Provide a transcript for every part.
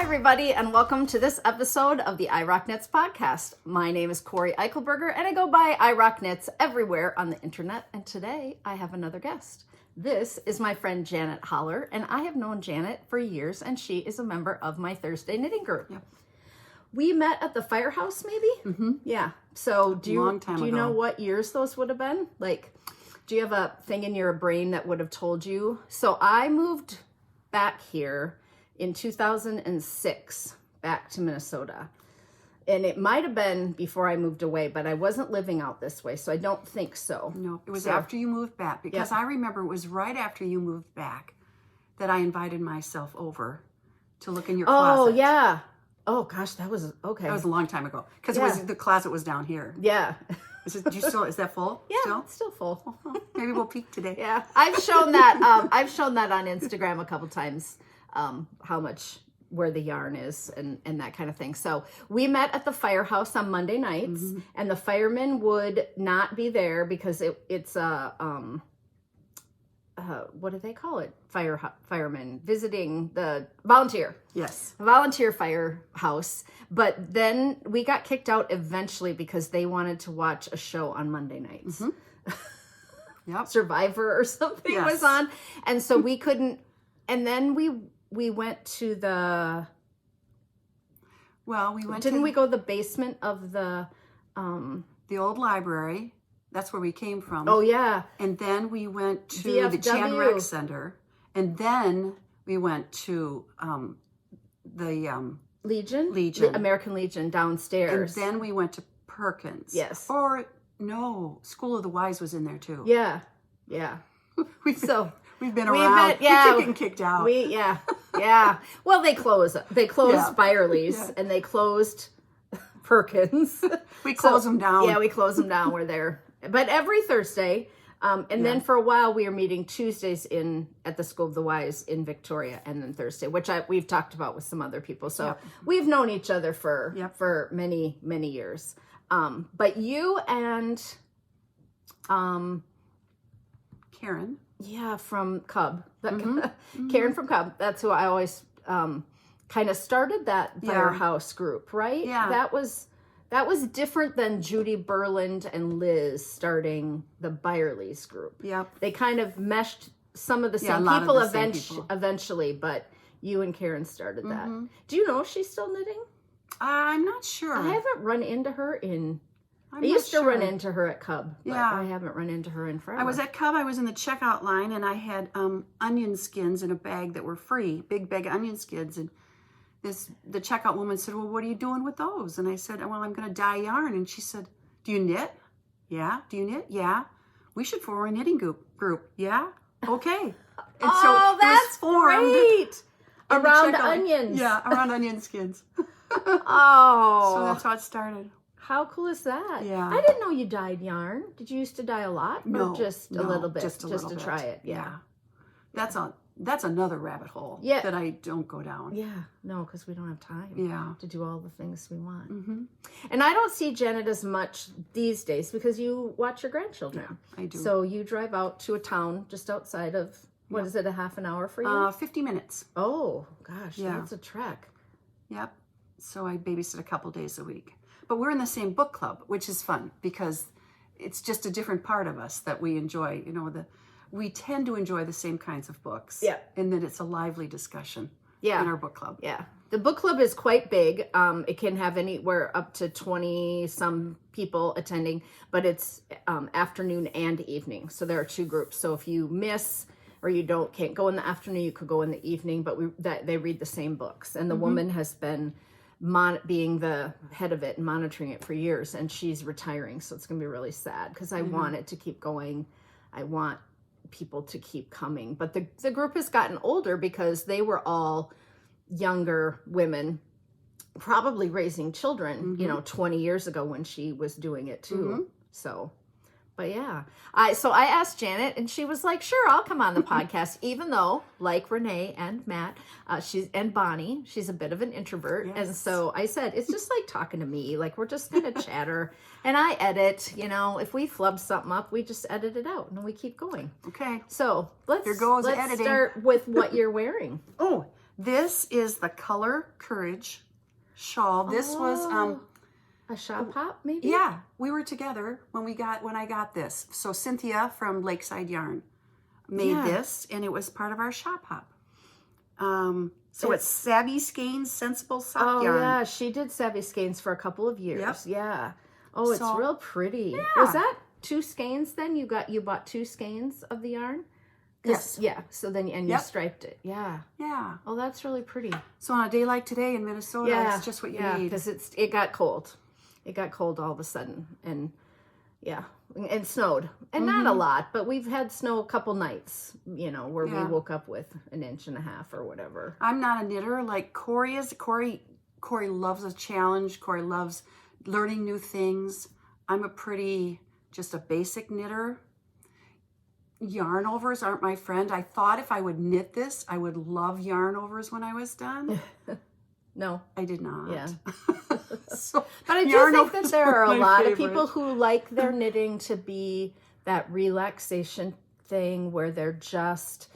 everybody, and welcome to this episode of the I Rock Knits podcast. My name is Cori Eichelberger, and I go by I Rock Knits everywhere on the internet. And today I have another guest. This is my friend Janet Holler, and I have known Janet for years, and she is a member of my Thursday knitting group. Yep. We met at the firehouse, maybe? Mm-hmm. Yeah. So do you know what years those would have been? Like, do you have a thing in your brain that would have told you? So I moved back here in 2006, back to Minnesota. And it might have been before I moved away, but I wasn't living out this way, so I don't think so. No, it was after you moved back, because I remember it was right after you moved back that I invited myself over to look in your closet. Oh, yeah. Oh, gosh, that was, okay. That was a long time ago, because the closet was down here. Yeah. Is that full? Yeah, still? It's still full. Maybe we'll peek today. Yeah, I've shown that. I've shown that on Instagram a couple times. How much, where the yarn is and that kind of thing. So we met at the firehouse on Monday nights, and the firemen would not be there because it's a what do they call it? Firemen visiting the volunteer. Yes. Volunteer firehouse. But then we got kicked out eventually because they wanted to watch a show on Monday nights. Yep. Survivor or something was on. And so we couldn't, and then we went to the, didn't we go to the basement of the old library? That's where we came from. Oh, yeah. And then we went to VFW. the Chan Rec Center. And then we went to the Legion? Legion. The American Legion downstairs. And then we went to Perkins. Yes. Or, no, School of the Wise was in there too. Yeah. Yeah. We've been around. We keep getting kicked out. Yeah. Well, they closed Byerly's and they closed Perkins. We closed them down. Yeah, we closed them down. We're there. But every Thursday, then for a while we were meeting Tuesdays at the School of the Wise in Victoria, and then Thursday, which we've talked about with some other people. So we've known each other for many, many years. But you and Karen. Yeah, from Cub. Karen from Cub. That's who I always kind of started that firehouse group, right? Yeah. That was different than Judy Berland and Liz starting the Byerly's group. Yeah. They kind of meshed some of the same people eventually, but you and Karen started that. Do you know if she's still knitting? I'm not sure. I haven't run into her I used to run into her at Cub, but I haven't run into her in forever. I was at Cub, I was in the checkout line, and I had onion skins in a bag that were free, big bag of onion skins, and the checkout woman said, well, what are you doing with those? And I said, well, I'm going to dye yarn. And she said, do you knit? Yeah. Do you knit? Yeah. We should form a knitting group. Yeah. Okay. And so that's great. Around onions. Yeah, around onion skins. Oh. So that's how it started. How cool is that? Yeah. I didn't know you dyed yarn. Did you used to dye a lot? No. Or just a little bit? Just to try it. Yeah. That's another rabbit hole that I don't go down. Yeah. No, because we don't have time to do all the things we want. And I don't see Janet as much these days because you watch your grandchildren. Yeah, I do. So you drive out to a town just outside of, what is it, a half an hour for you? 50 minutes. Oh, gosh. That's a trek. Yep. So I babysit a couple days a week. But we're in the same book club, which is fun because it's just a different part of us that we enjoy. You know, we tend to enjoy the same kinds of books. Yeah. And that it's a lively discussion in our book club. Yeah. The book club is quite big. It can have anywhere up to 20 some people attending, but it's afternoon and evening. So there are two groups. So if you miss or you can't go in the afternoon, you could go in the evening, but they read the same books. And the woman has been being the head of it and monitoring it for years, and she's retiring, so it's going to be really sad because I want it to keep going. I want people to keep coming, but the group has gotten older because they were all younger women, probably raising children, 20 years ago when she was doing it too. So, but yeah, I asked Janet, and she was like, "Sure, I'll come on the podcast." Even though, like Renee and Matt, and Bonnie, she's a bit of an introvert, and so I said, "It's just like talking to me. Like we're just gonna chatter, and I edit. If we flub something up, we just edit it out, and we keep going." Okay. So let's editing. start with what you're wearing. Oh, This is the Color Courage shawl. This was a shop hop, maybe? yeah, we were together when I got this. So Cynthia from Lakeside Yarn made this, and it was part of our shop hop. So it's Saavy Skeins Sensible Sock Yarn. Oh yeah, she did Saavy Skeins for a couple of years. Yep. Yeah. Oh, it's So, real pretty. yeah. Was that 2 skeins then? You bought 2 skeins of the yarn? Yes. Yeah. So then you Yep. striped it. Yeah. Yeah. Oh, that's really pretty. So on a day like today in Minnesota, it's just what you need. because it got cold. It got cold all of a sudden, and and snowed, and not a lot, but we've had snow a couple nights, where we woke up with 1.5 inches or whatever. I'm not a knitter like Cori is. Cori loves a challenge. Cori loves learning new things. I'm just a basic knitter. Yarn overs aren't my friend. I thought if I would knit this, I would love yarn overs when I was done. No, I did not. Yeah. So, but I do yarn think that overs there are a my lot of favorite. people who like their knitting to be that relaxation thing where they're just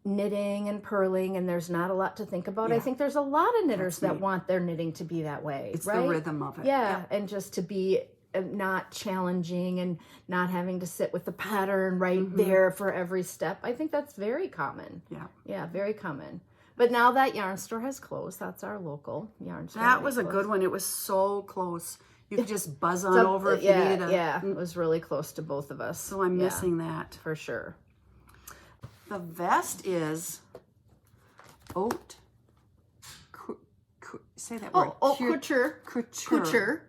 knitting and purling and there's not a lot to think about. Yeah. I think there's a lot of knitters That's that me. want their knitting to be that way. It's right? the rhythm of it. Yeah, and just to be not challenging and not having to sit with the pattern right there for every step. I think that's very common. Yeah, very common. But now that yarn store has closed, that's our local yarn store. That was a good one. It was so close. You could just buzz on over if you needed a... Yeah, it was really close to both of us. So I'm missing that. For sure. The vest is say that word. Couture. Couture.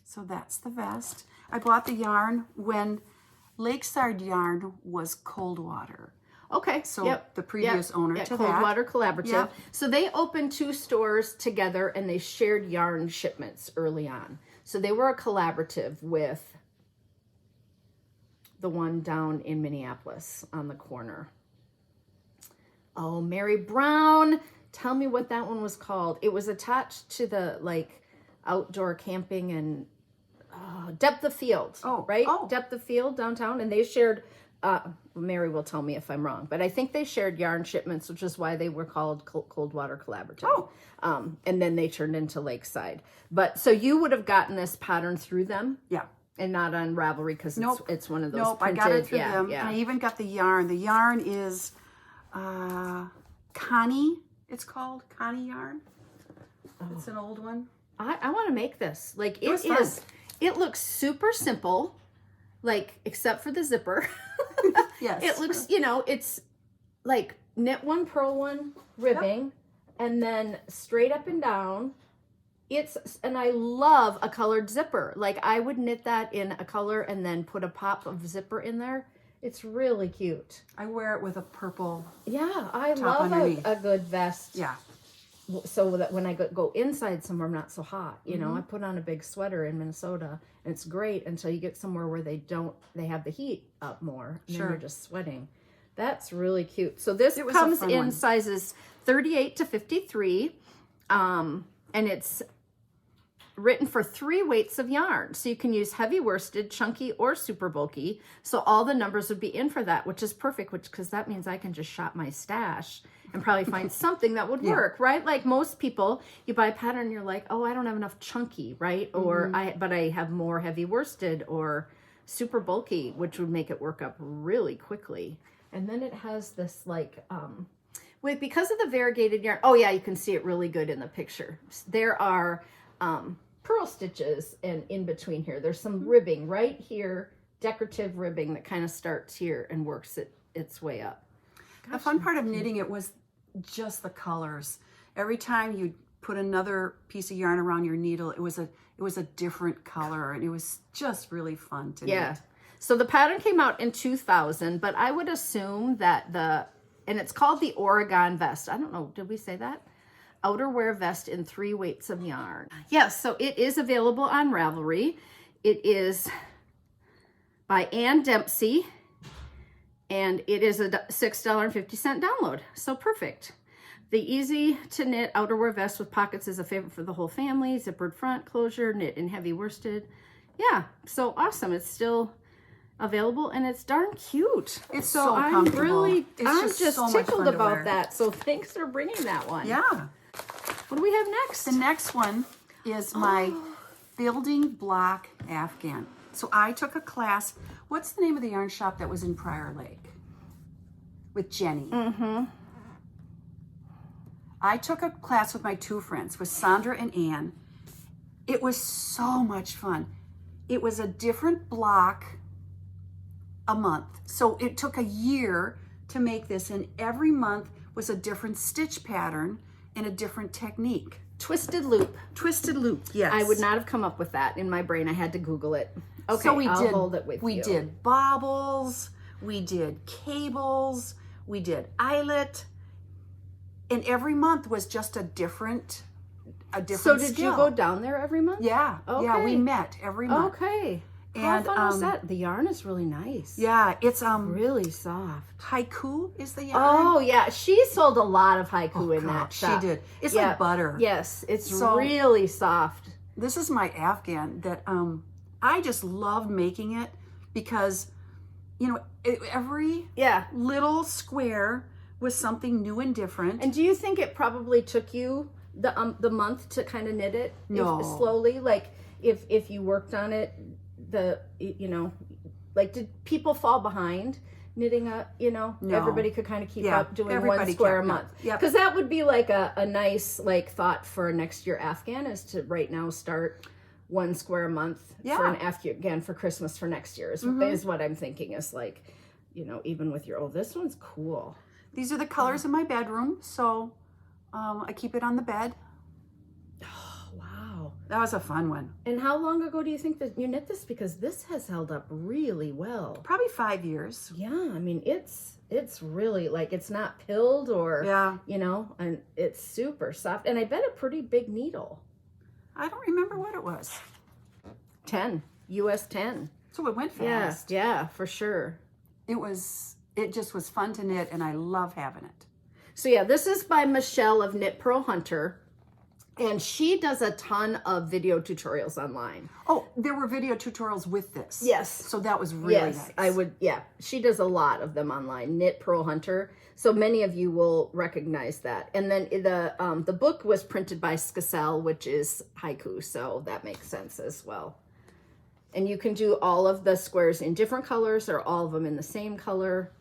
So that's the vest. I bought the yarn when Lakeside Yarn was Coldwater. Okay. So the previous owner to that. Coldwater Collaborative. Yep. So they opened 2 stores together and they shared yarn shipments early on. So they were a collaborative with the one down in Minneapolis on the corner. Oh, Mary Brown. Tell me what that one was called. It was attached to the outdoor camping and Depth of Field. Oh, right? oh. Depth of Field downtown. And they shared, Mary will tell me if I'm wrong, but I think they shared yarn shipments, which is why they were called Coldwater Collaborative. Oh. And then they turned into Lakeside. But so you would have gotten this pattern through them? Yeah. And not on Ravelry because it's one of those Nope, printed. I got it through them. Yeah. And I even got the yarn. The yarn is Konny. It's called Konny yarn. It's an old one. I want to make this. It was fun. It looks super simple, except for the zipper. Yes. It looks, it's like knit one, purl one, ribbing, and then straight up and down. And I love a colored zipper. I would knit that in a color and then put a pop of zipper in there. It's really cute. I wear it with a purple. Yeah, I Top love underneath. a good vest. Yeah. So that when I go inside somewhere, I'm not so hot. I put on a big sweater in Minnesota, and it's great until you get somewhere where they have the heat up more, and then you're just sweating. That's really cute. So this comes in sizes 38 to 53, and it's written for 3 weights of yarn. So you can use heavy worsted, chunky, or super bulky. So all the numbers would be in for that, which is perfect, because that means I can just shop my stash and probably find something that would work, right? Like most people, you buy a pattern and you're like, oh, I don't have enough chunky, right? Or but I have more heavy worsted or super bulky, which would make it work up really quickly. And then it has this because of the variegated yarn, oh yeah, you can see it really good in the picture. There are purl stitches and in between here. There's some ribbing right here, decorative ribbing that kind of starts here and works its way up. The fun part of knitting it was just the colors. Every time you put another piece of yarn around your needle, it was a different color, and it was just really fun to knit. So the pattern came out in 2000, but I would assume that and it's called the Oregon vest. I don't know, did we say that? Outerwear vest in 3 weights of yarn. Yes, so it is available on Ravelry. It is by Ann Dempsey, and it is a $6.50 download. So perfect. The easy to knit outerwear vest with pockets is a favorite for the whole family. Zippered front, closure, knit in heavy worsted. Yeah, so awesome. It's still available, and it's darn cute. It's so comfortable. I'm It's just so much tickled fun to about wear. that. So thanks for bringing that one. Yeah. What do we have next? The next one is my building block afghan. So I took a class. What's the name of the yarn shop that was in Prior Lake? With Jenny. Mm-hmm. I took a class with my 2 friends, with Sandra and Ann. It was so much fun. It was a different block a month. So it took a year to make this, and every month was a different stitch pattern and a different technique. Twisted loop. Twisted loop, yes. I would not have come up with that in my brain. I had to Google it. Okay, So I'll hold it with you. We did bobbles, we did cables, we did eyelet, and every month was just a different So did skill. you go down there every month? Yeah, yeah, we Okay. met every month. Okay. How And, fun was that? The yarn is really nice. Yeah, it's Really soft. Hikoo is the yarn. Oh yeah, she sold a lot of haiku in God, that shop. she did. It's Yeah. like butter. Yes, it's So- really soft. This is my afghan that I just loved making it because, you know, every Yeah. little square was something new and different. And do you think it probably took you the month to kind of knit it? No. Slowly, like if you worked on it, like did people fall behind knitting No. everybody could kind of keep Yeah, up doing one everybody square a kept up. month? Yep. Because that would be like a nice like thought for a next year afghan, is to right now start 1 square a month for an afghan for Christmas for next year is what I'm thinking, is like, even with your, this one's cool. These are the colors in my bedroom, so I keep it on the bed. Wow. That was a fun one. And how long ago do you think that you knit this? Because this has held up really well. Probably 5 years. Yeah, I mean, it's really like, it's not pilled or, Yeah. and it's super soft. And I bet a pretty big needle. I don't remember what it was. 10, US 10. So it went fast. Yeah, for sure. It just was fun to knit, and I love having it. So yeah, this is by Michelle of Knitpurlhunter. And she does a ton of video tutorials online. Oh, there were video tutorials with this. Yes. So that was really nice. She does a lot of them online, Knitpurlhunter. So many of you will recognize that. And then the book was printed by Skeins, which is Hikoo, so that makes sense as well. And you can do all of the squares in different colors or all of them in the same color.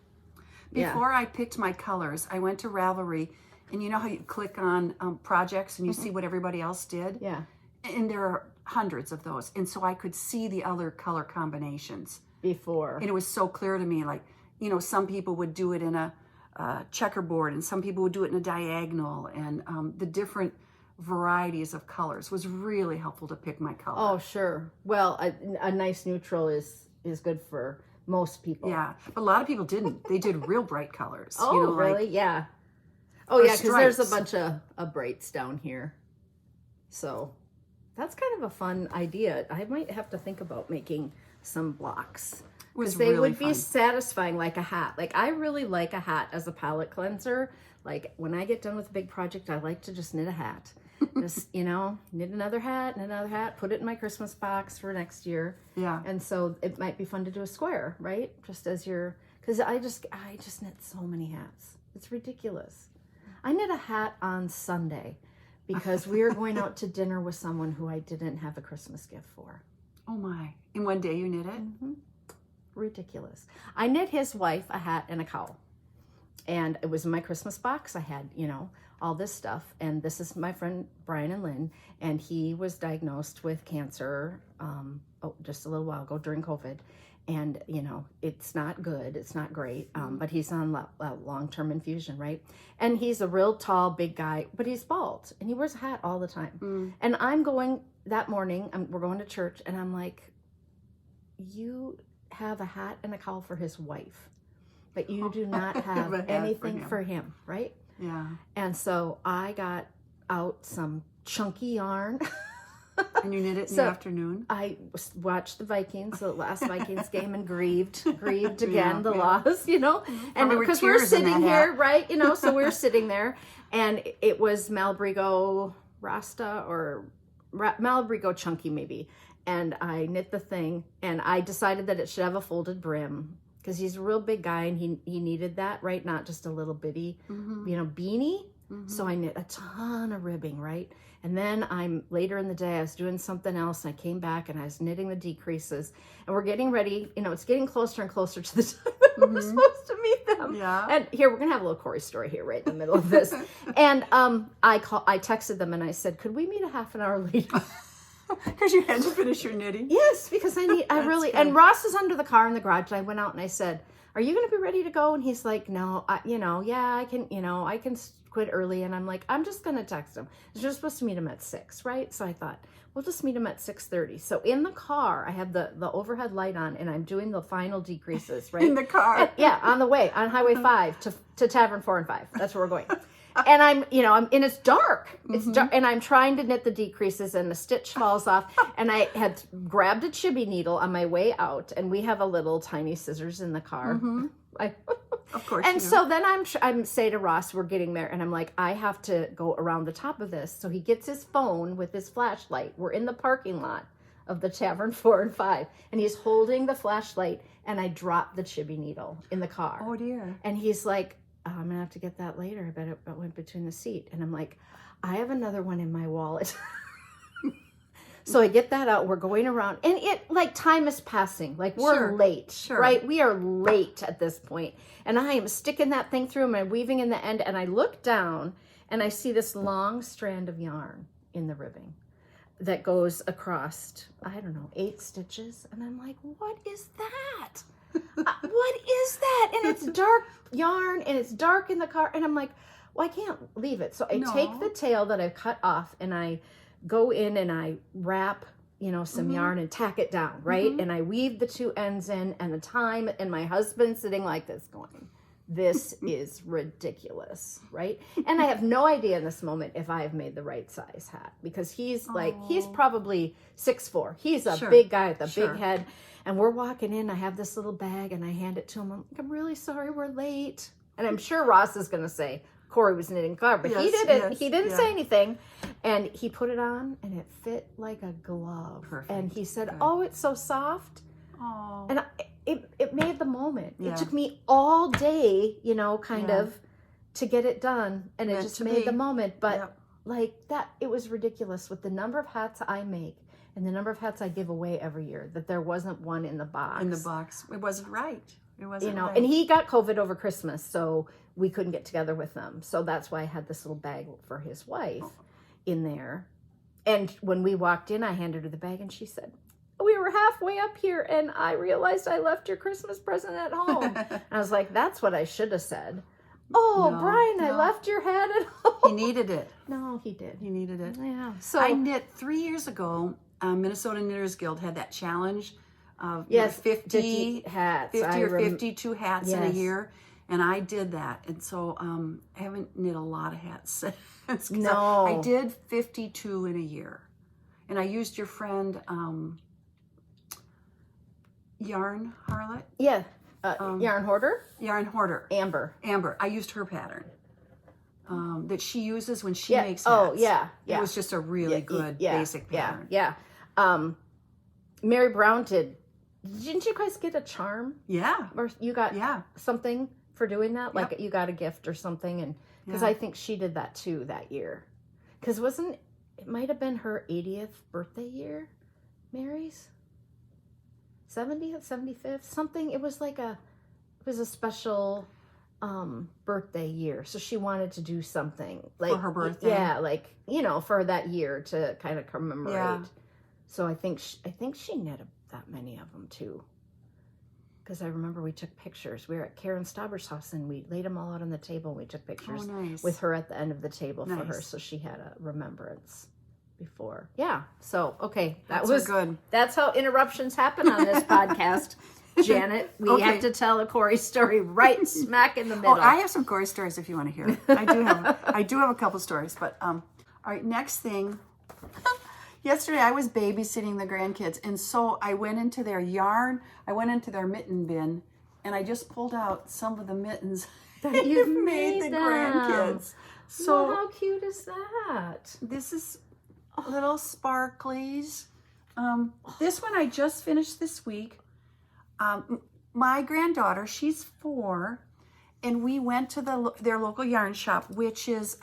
Before I picked my colors, I went to Ravelry, and you know how you click on projects and you see what everybody else did? Yeah. And there are hundreds of those. And so I could see the other color combinations. Before. And it was so clear to me, like, some people would do it in a checkerboard, and some people would do it in a diagonal, and the different varieties of colors was really helpful to pick my color. Oh, sure. Well, a nice neutral is good for most people. Yeah, but a lot of people didn't. They did real bright colors. Oh, really? Yeah. Oh, yeah, because there's a bunch of brights down here. So that's kind of a fun idea. I might have to think about making some blocks. Because they would be satisfying, like a hat. Like, I really like a hat as a palette cleanser. Like, when I get done with a big project, I like to just knit a hat. Just, knit another hat, put it in my Christmas box for next year. Yeah. And so it might be fun to do a square, right? Just as because I just knit so many hats. It's ridiculous. I knit a hat on Sunday because we are going out to dinner with someone who I didn't have a Christmas gift for. Oh my. In one day you knit it? Mm-hmm. Ridiculous. I knit his wife a hat and a cowl. And it was in my Christmas box. I had, all this stuff. And this is my friend Brian and Lynn. And he was diagnosed with cancer just a little while ago during COVID. And, it's not good. It's not great. But he's on long-term infusion, right? And he's a real tall, big guy, but he's bald. And he wears a hat all the time. And I'm going that morning, we're going to church. And I'm like, you have a hat and a cowl for his wife, but you do not have anything for him, right? Yeah. And so I got out some chunky yarn. And you knit it in the afternoon? I watched the Vikings, the last Vikings game, and grieved again, the loss, And because we're sitting here, right? So we're sitting there, and it was Malabrigo Rasta or Malabrigo Chunky maybe. and I knit the thing, and I decided that it should have a folded brim because he's a real big guy and he needed that, right? Not just a little bitty, beanie. So I knit a ton of ribbing, right? And then later in the day, I was doing something else, and I came back and I was knitting the decreases, and we're getting ready. It's getting closer and closer to the time that we're supposed to meet them. Yeah. And here, we're gonna have a little Cori story here, right in the middle of this. And I texted them and I said, could we meet a half an hour later? Because you had to finish your knitting. Yes, because I really, good. and Ross is under the car in the garage, and I went out and I said, are you going to be ready to go? And he's like, no, I can quit early. And I'm like, I'm just going to text him. You're supposed to meet him at 6, right? So I thought, we'll just meet him at 6:30. So in the car, I have the overhead light on, and I'm doing the final decreases, right? In the car. Yeah, on the way, on Highway 5 to Tavern 4 and 5. That's where we're going. And and it's dark. It's dark, and I'm trying to knit the decreases, and the stitch falls off. And I had grabbed a chibi needle on my way out, and we have a little tiny scissors in the car. Of course. And so then I'm say to Ross, we're getting there, and I'm like, I have to go around the top of this. So he gets his phone with his flashlight. We're in the parking lot of the Tavern 4 and 5, and he's holding the flashlight, and I dropped the chibi needle in the car. Oh dear. And he's like, I'm gonna have to get that later. I bet it went between the seat. And I'm like, I have another one in my wallet. So I get that out. We're going around, and time is passing. Like, we're late, right? We are late at this point. And I am sticking that thing through, and I'm weaving in the end, and I look down and I see this long strand of yarn in the ribbing that goes across, 8 stitches. And I'm like, what is that? What is that? And it's dark yarn, and it's dark in the car, and I'm like, well, I can't leave it. So I take the tail that I've cut off, and I go in and I wrap some yarn and tack it down, right? And I weave the 2 ends in, and the time, and my husband's sitting like this going, this is ridiculous, right? And I have no idea in this moment if I have made the right size hat, because he's probably 6'4". He's a big guy with a big head. And we're walking in, I have this little bag, and I hand it to him. I'm like, I'm really sorry we're late. And I'm sure Ross is going to say, Cori was knitting car, but he didn't. He didn't say anything. And he put it on, and it fit like a glove. Perfect. And he said, oh, it's so soft. Oh. And it made the moment. Yeah. It took me all day, to get it done. And it just made the moment. But it was ridiculous with the number of hats I make. And the number of hats I give away every year, that there wasn't one in the box. It wasn't right. It wasn't right. And he got COVID over Christmas, so we couldn't get together with them. So that's why I had this little bag for his wife in there. And when we walked in, I handed her the bag, and she said, we were halfway up here, and I realized I left your Christmas present at home. And I was like, that's what I should have said. Oh, no, Brian, I left your hat at home. He needed it. No, he did. He needed it. Yeah. So I knit 3 years ago. Minnesota Knitters Guild had that challenge of 50 hats, 50 or 52 hats in a year, and I did that. And so I haven't knit a lot of hats since. No, I did 52 in a year, and I used your friend Yarn Harlot. Yeah, Yarn Hoarder. Yarn Hoarder. Amber. I used her pattern. That she uses when she makes hats. Oh, yeah. It was just a really good basic pattern. Yeah. Mary Brown didn't you guys get a charm? Yeah. Or you got something for doing that? Like you got a gift or something? And because I think she did that too that year. Because it might have been her 80th birthday year, Mary's? 70th, 75th, something. It was a special birthday year, so she wanted to do something like for her birthday, for that year to kind of commemorate. So I think she knit that many of them too, because I remember we took pictures. We were at Karen Stauber's house, and we laid them all out on the table, and we took pictures with her at the end of the table for her, so she had a remembrance before. So that's good. That's how interruptions happen on this podcast. Janet, we have to tell a Cori story right smack in the middle. Oh, I have some Cori stories if you want to hear it. I do have a couple stories, but all right, next thing. Yesterday I was babysitting the grandkids, and so I went into their yarn, I went into their mitten bin, and I just pulled out some of the mittens that you've made the grandkids. So how cute is that? This is little sparklies. This one I just finished this week. My granddaughter, she's 4, and we went to their local yarn shop, which is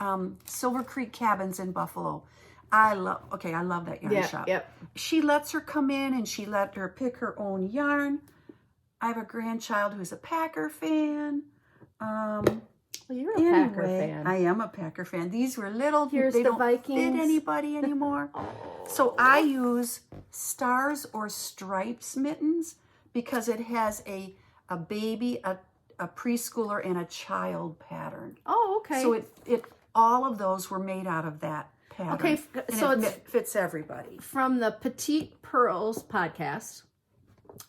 Silver Creek Cabins in Buffalo. I love that yarn shop. Yep. She lets her come in and she let her pick her own yarn. I have a grandchild who's a Packer fan. Well, you're a Packer fan. I am a Packer fan. These were little. Here's they the don't Vikings. fit anybody anymore. So I use stars or stripes mittens because it has a baby, a preschooler, and a child pattern. Oh, okay. So it all of those were made out of that pattern. Okay, and so it fits everybody. From the Petite Pearls podcast,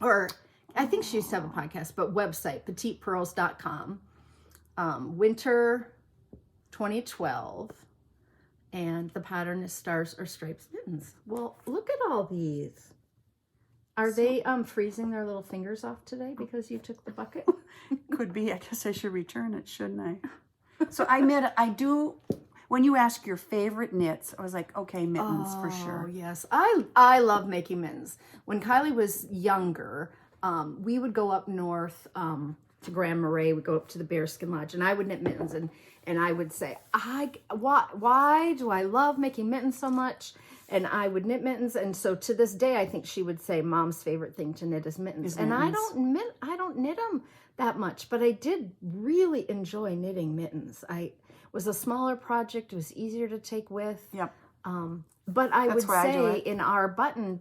or I think she used to have a podcast, but website, petitepearls.com, winter 2012, and the pattern is stars or stripes mittens. Well, look at all these. Are they freezing their little fingers off today because you took the bucket? Could be. I guess I should return it, shouldn't I? So I do. When you ask your favorite knits, I was like, okay, mittens for sure. Oh, yes. I love making mittens. When Kylie was younger, we would go up north to Grand Marais. We'd go up to the Bearskin Lodge, and I would knit mittens. And I would say, why do I love making mittens so much? And I would knit mittens. And so to this day, I think she would say Mom's favorite thing to knit is mittens. And I don't knit them that much, but I did really enjoy knitting mittens. It was a smaller project. It was easier to take with. Yep. But I would say in our button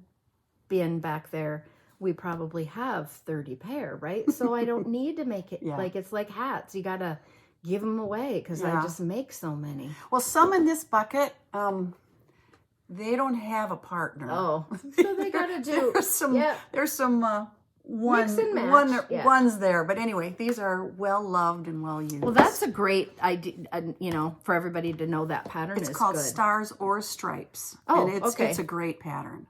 bin back there, we probably have 30 pair, right? So I don't need to make it like it's like hats. You got to give them away because I just make so many. Well, some in this bucket, they don't have a partner. Oh, so they got to do. There's some mix and match. Ones there. But anyway, these are well loved and well used. Well, that's a great idea, for everybody to know that pattern. It's called Stars or Stripes. Oh, and it's a great pattern.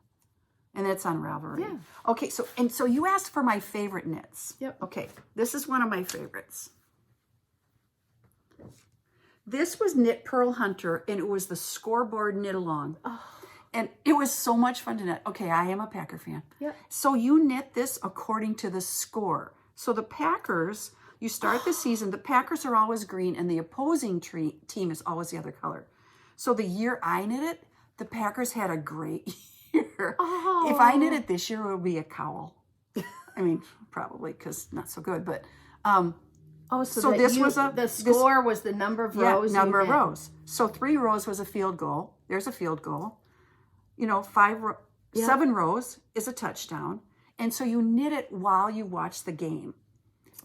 And it's on Ravelry. Yeah. Okay, so you asked for my favorite knits. Yep. Okay, this is one of my favorites. This was Knitpurlhunter, and it was the Scoreboard knit along. Oh. And it was so much fun to knit. Okay, I am a Packer fan. Yep. So you knit this according to the score. So the Packers, you start the season, the Packers are always green, and the opposing team is always the other color. So the year I knit it, the Packers had a great year. Oh. If I knit it this year, it would be a cowl. I mean, probably because not so good, but so this was the score was the number of rows. Number of rows. So 3 rows was a field goal. There's a field goal. 7 rows is a touchdown. And so you knit it while you watch the game.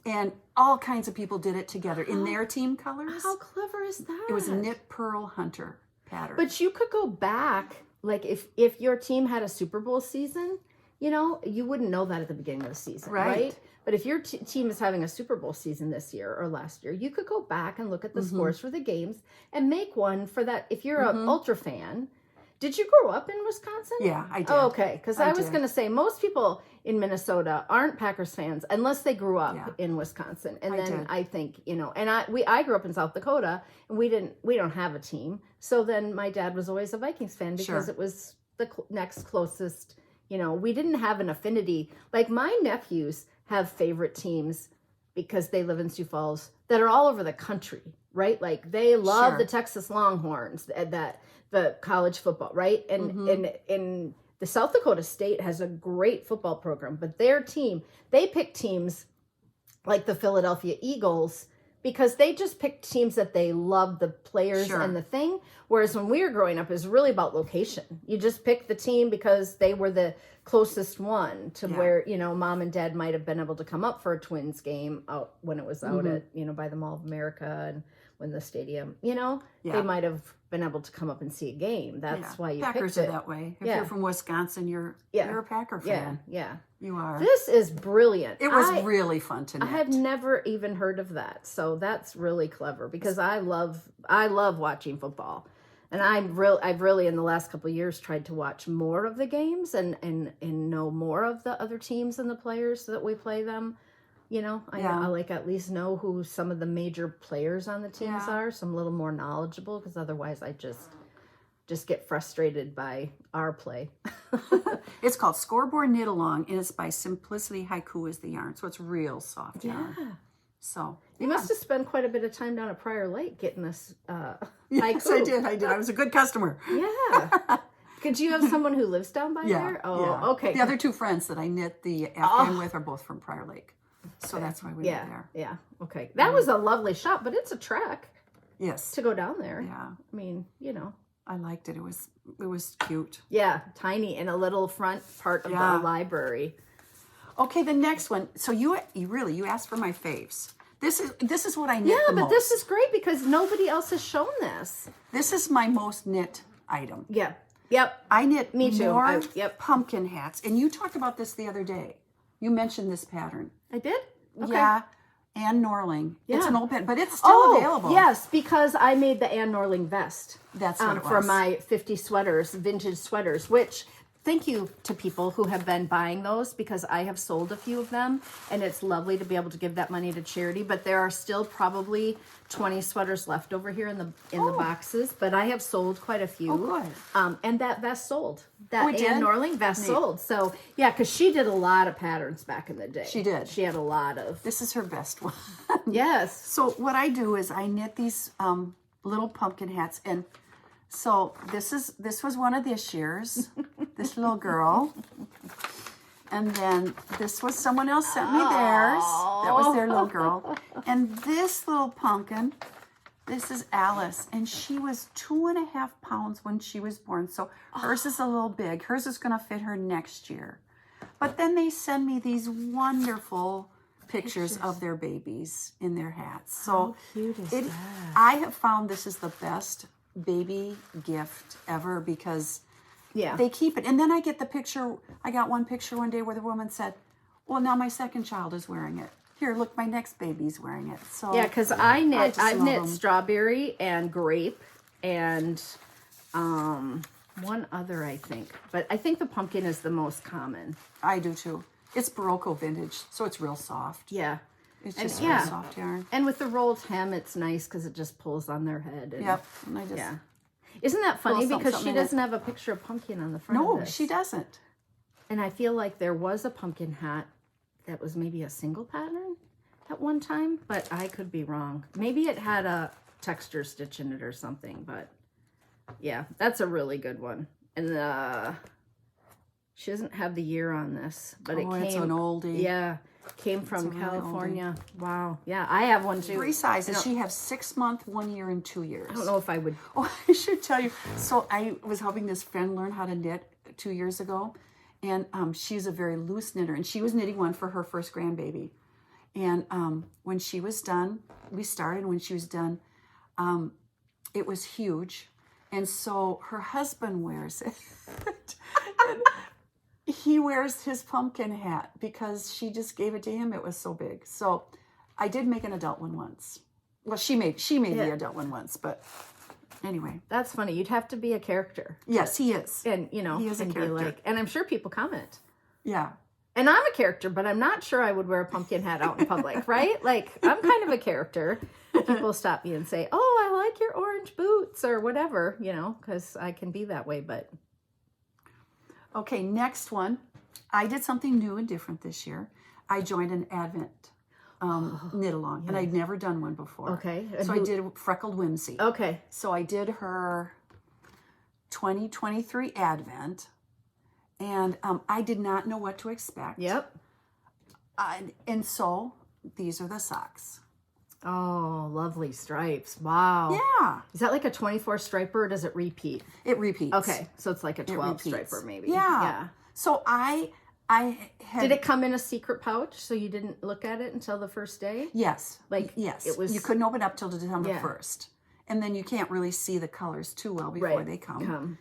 And all kinds of people did it together in their team colors. How clever is that? It was a Knitpurlhunter pattern. But you could go back, like if your team had a Super Bowl season, you wouldn't know that at the beginning of the season, right? But if your team is having a Super Bowl season this year or last year, you could go back and look at the scores for the games and make one for that. If you're an Ultra fan, did you grow up in Wisconsin? Yeah, I did. Oh, okay, because I was going to say most people in Minnesota aren't Packers fans unless they grew up in Wisconsin. And I think, and I grew up in South Dakota, and we don't have a team. So then my dad was always a Vikings fan because it was the next closest. We didn't have an affinity. Like my nephews have favorite teams because they live in Sioux Falls that are all over the country, right? Like they love the Texas Longhorns, that the college football, right? And in the South Dakota State has a great football program, but their team, they pick teams like the Philadelphia Eagles because they just picked teams that they love the players and the thing. Whereas when we were growing up, it was really about location. You just picked the team because they were the closest one to where, Mom and Dad might have been able to come up for a Twins game out when it was out at, by the Mall of America and when the stadium, they might have been able to come up and see a game. That's why you Packers picked it. are that way. If you're from Wisconsin, you're a Packer fan. Yeah. You are. This is brilliant. It was really fun to knit. I had never even heard of that. So that's really clever because I love watching football. And I've really in the last couple of years tried to watch more of the games and know more of the other teams and the players so that we play them. I like at least know who some of the major players on the teams are, so I'm a little more knowledgeable because otherwise I just just get frustrated by our play. It's called Scoreboard Knit Along, and it's by Simplicity Hikoo is the yarn. So it's real soft yarn. So you must have spent quite a bit of time down at Prior Lake getting this yes, haiku. I did. I was a good customer. Yeah. Could you have someone who lives down by there? Oh, okay. The other two friends that I knit the afghan with are both from Prior Lake. So that's why we went there. Yeah. Okay. That was a lovely shop, but it's a trek. Yes. To go down there. Yeah. I mean, you know. I liked it. It was cute. Yeah, tiny in a little front part of the library. Okay, the next one. So you asked for my faves. This is what I knit the most. Yeah, but this is great because nobody else has shown this. This is my most knit item. Yeah. Yep. I knit Me too. more pumpkin hats. And you talked about this the other day. You mentioned this pattern. I did? Okay. Yeah. Anne Norling. Yeah. It's an old pattern, but it's still available. Yes, because I made the Anne Norling vest. That's what it was. For my 50 sweaters, vintage sweaters, which thank you to people who have been buying those because I have sold a few of them and it's lovely to be able to give that money to charity, but there are still probably 20 sweaters left over here in the boxes, but I have sold quite a few. Oh, good. And that vest sold. That it Anne did? Norling vest sold. So, yeah, because she did a lot of patterns back in the day. She did. She had a lot of. This is her best one. Yes. So what I do is I knit these little pumpkin hats, and so this was one of this year's, this little girl, and then this was someone else sent me theirs. That was their little girl, and this little pumpkin, this is Alice, and she was 2.5 pounds when she was born. So hers is a little big. Hers is going to fit her next year. But then they send me these wonderful pictures of their babies in their hats. So how cute is that? I have found this is the best baby gift ever because they keep it. And then I get the picture. I got one picture one day where the woman said, well, now my second child is wearing it. Here, look, my next baby's wearing it. So yeah, because I've knit them. strawberry and grape and one other, I think. But I think the pumpkin is the most common. I do too. It's Berroco vintage, so it's real soft. Yeah. It's just real soft yarn. And with the rolled hem, it's nice because it just pulls on their head. And, Yep. And I just Isn't that funny? something, Because something she in doesn't have a picture of pumpkin on the front of No, this. she doesn't. And I feel like there was a pumpkin hat that was maybe a single pattern at one time, but I could be wrong. Maybe it had a texture stitch in it or something, but yeah, that's a really good one. And she doesn't have the year on this, but it came. It's an oldie. Yeah, came from California. Wow. Yeah, I have one too. 3 sizes. She has 6 month, 1 year, and 2 years. I don't know if I would. Oh, I should tell you. So I was helping this friend learn how to knit 2 years ago, and she's a very loose knitter, and she was knitting one for her first grandbaby. And when she was done, we started. When she was done, it was huge, and so her husband wears it. And he wears his pumpkin hat because she just gave it to him. It was so big. So I did make an adult one once. Well, she made the adult one once, but anyway. That's funny. You'd have to be a character. Yes, he is. And, you know, he is a character. And I'm sure people comment. Yeah. And I'm a character, but I'm not sure I would wear a pumpkin hat out in public, right? Like, I'm kind of a character. People stop me and say, oh, I like your orange boots or whatever, you know, because I can be that way, but. Okay, next one. I did something new and different this year. I joined an Advent knit along, and I'd never done one before. Okay. So I did Freckled Whimsey. Okay. So I did her 2023 Advent, and I did not know what to expect. Yep. And so these are the socks. Oh, lovely stripes. Wow. Yeah. Is that like a 24 striper or does it repeat? It repeats. Okay. So it's like a 12 striper maybe. Yeah. So I had... Did it come in a secret pouch so you didn't look at it until the first day? Yes. Like, yes. it was... You couldn't open up till December 1st. And then you can't really see the colors too well before they come.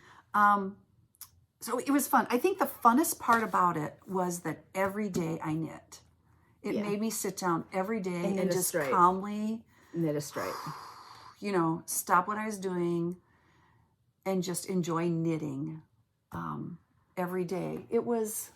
So it was fun. I think the funnest part about it was that every day I knit. It made me sit down every day and just calmly knit a stripe. You know, stop what I was doing and just enjoy knitting every day. It was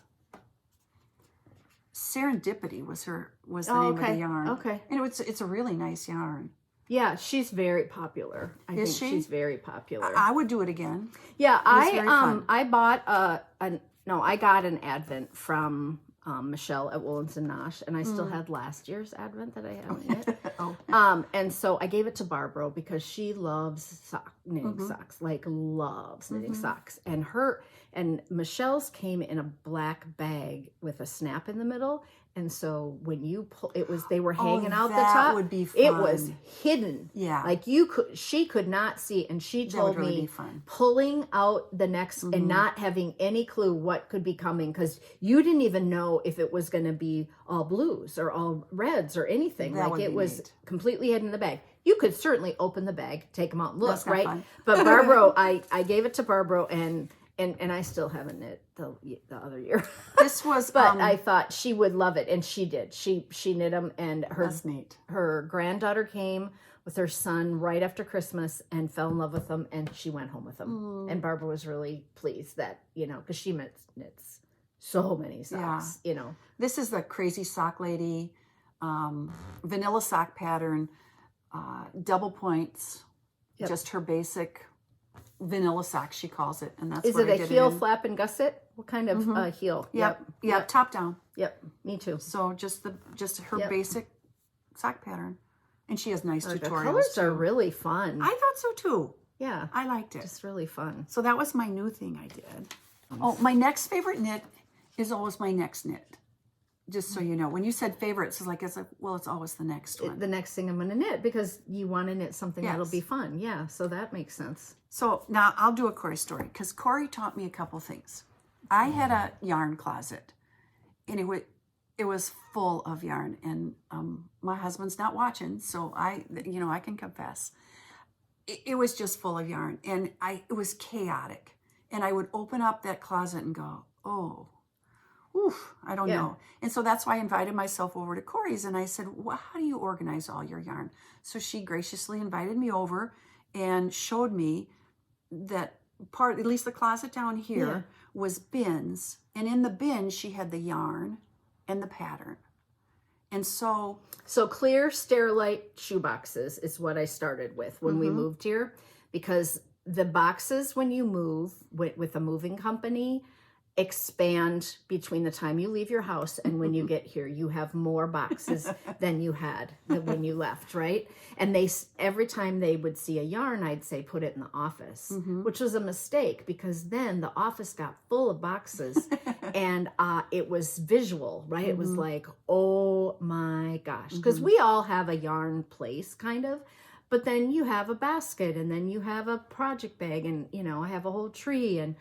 Seredipity was the name of the yarn. Okay. And it's a really nice yarn. Yeah, she's very popular. I Is think she? she's very popular. I would do it again. Yeah, very fun. I bought I got an Advent from Michelle at Woolens and Nosh, and I still had last year's Advent that I haven't yet. Oh. And so I gave it to Barbara because she loves knitting socks, like loves knitting socks. And Michelle's came in a black bag with a snap in the middle. And so when you pull, they were hanging out the top. That would be fun. It was hidden. Yeah. Like she could not see. And she told really me be fun. pulling out the next and not having any clue what could be coming, because you didn't even know if it was going to be all blues or all reds or anything. That like it was neat. completely hidden in the bag. You could certainly open the bag, take them out and look, That's not right? fun. But Barbara, I gave it to Barbara and I still haven't knit the other year. This was, but I thought she would love it, and she did. She knit them, and that's neat. Her granddaughter came with her son right after Christmas and fell in love with them, and she went home with them. And Barbara was really pleased that, because she knits so many socks, This is the Crazy Sock Lady vanilla sock pattern, double points, just her basic vanilla sock, she calls it, and that's Is what it I a did heel, flap, and gusset? What kind of heel? Yep, top down. Yep, me too. So just her basic sock pattern, and she has nice tutorials. The colors too. are really fun. I thought so too. Yeah, I liked it. It's really fun. So that was my new thing I did. Oh, my next favorite knit is always my next knit. Just so you know, when you said favorites, it's like, well, it's always the next one. The next thing I'm going to knit, because you want to knit something that'll be fun. Yeah, so that makes sense. So now I'll do a Cori story, because Cori taught me a couple things. I had a yarn closet, and it was full of yarn, and my husband's not watching, so I can confess. It was just full of yarn, and it was chaotic. And I would open up that closet and go, oh, oof, I don't know. And so that's why I invited myself over to Cori's, and I said, well, how do you organize all your yarn? So she graciously invited me over and showed me that part, at least the closet down here, was bins. And in the bins, she had the yarn and the pattern. And so clear Sterilite shoe boxes is what I started with when we moved here, because the boxes, when you move with a moving company, expand between the time you leave your house and when you get here. You have more boxes than you had when you left, right? And every time they would see a yarn, I'd say put it in the office, which was a mistake, because then the office got full of boxes and it was visual, right? It was like, oh my gosh, because we all have a yarn place kind of. But then you have a basket, and then you have a project bag, and I have a whole tree, and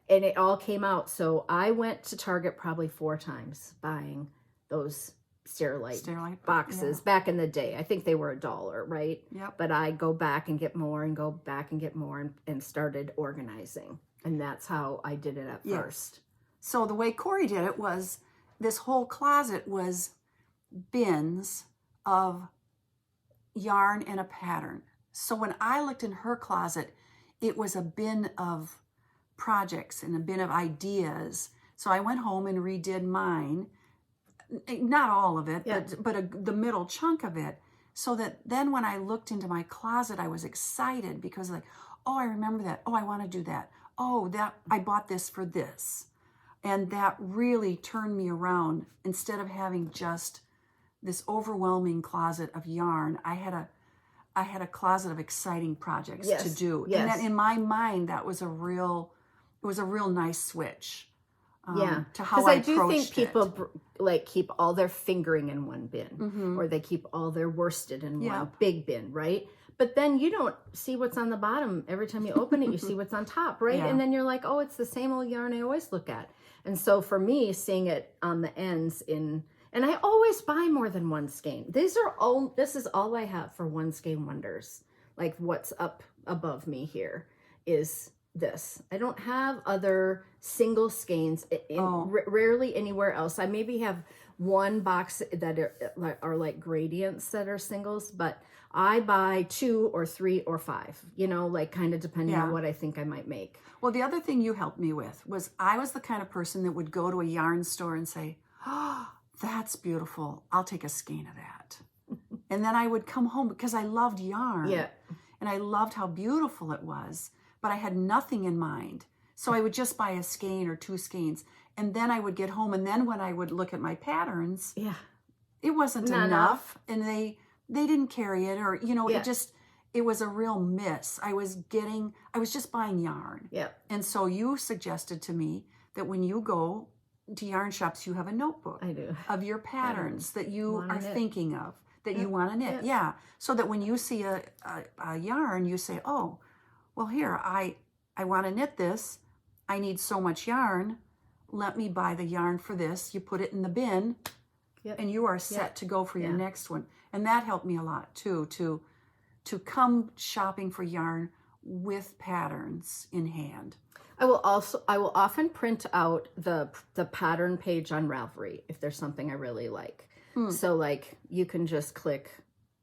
it all came out. So I went to Target probably 4 times buying those Sterilite boxes back in the day. I think they were $1, right? Yep. But I go back and get more and go back and get more and started organizing. And that's how I did it at first. So the way Cori did it was, this whole closet was bins of yarn and a pattern. So when I looked in her closet, it was a bin of projects and a bin of ideas. So I went home and redid mine, not all of it, but the middle chunk of it, so that then when I looked into my closet, I was excited, because like, oh, I remember that. Oh, I want to do that. Oh, that I bought this for this. And that really turned me around. Instead of having just this overwhelming closet of yarn, I had a closet of exciting projects to do. Yes. And that, in my mind, it was a real nice switch. To how I do think people keep all their fingering in one bin, or they keep all their worsted in one big bin, right? But then you don't see what's on the bottom. Every time you open it, you see what's on top, right? And then you're like, oh, it's the same old yarn I always look at. And so for me, seeing it on the ends and I always buy more than one skein. This is all I have for One Skein Wonders. Like what's up above me here is this. I don't have other single skeins, rarely anywhere else. I maybe have one box that are like gradients that are singles, but I buy 2 or 3 or 5, like kind of depending on what I think I might make. Well, the other thing you helped me with was, I was the kind of person that would go to a yarn store and say, oh, that's beautiful. I'll take a skein of that. And then I would come home because I loved yarn. Yeah. And I loved how beautiful it was, but I had nothing in mind. So I would just buy a skein or 2 skeins. And then I would get home. And then when I would look at my patterns, Yeah. it wasn't Not enough. And they didn't carry it, or, Yeah. it was a real miss. I was just buying yarn. Yeah. And so you suggested to me that when you go to yarn shops, you have a notebook I do. of your patterns that you Wanna are knit. thinking of, that you want to knit. Yeah. So that when you see a yarn, you say, oh, well, here, I want to knit this. I need so much yarn. Let me buy the yarn for this. You put it in the bin, and you are set to go for your next one. And that helped me a lot too, to come shopping for yarn with patterns in hand. I will often print out the pattern page on Ravelry if there's something I really like. So like you can just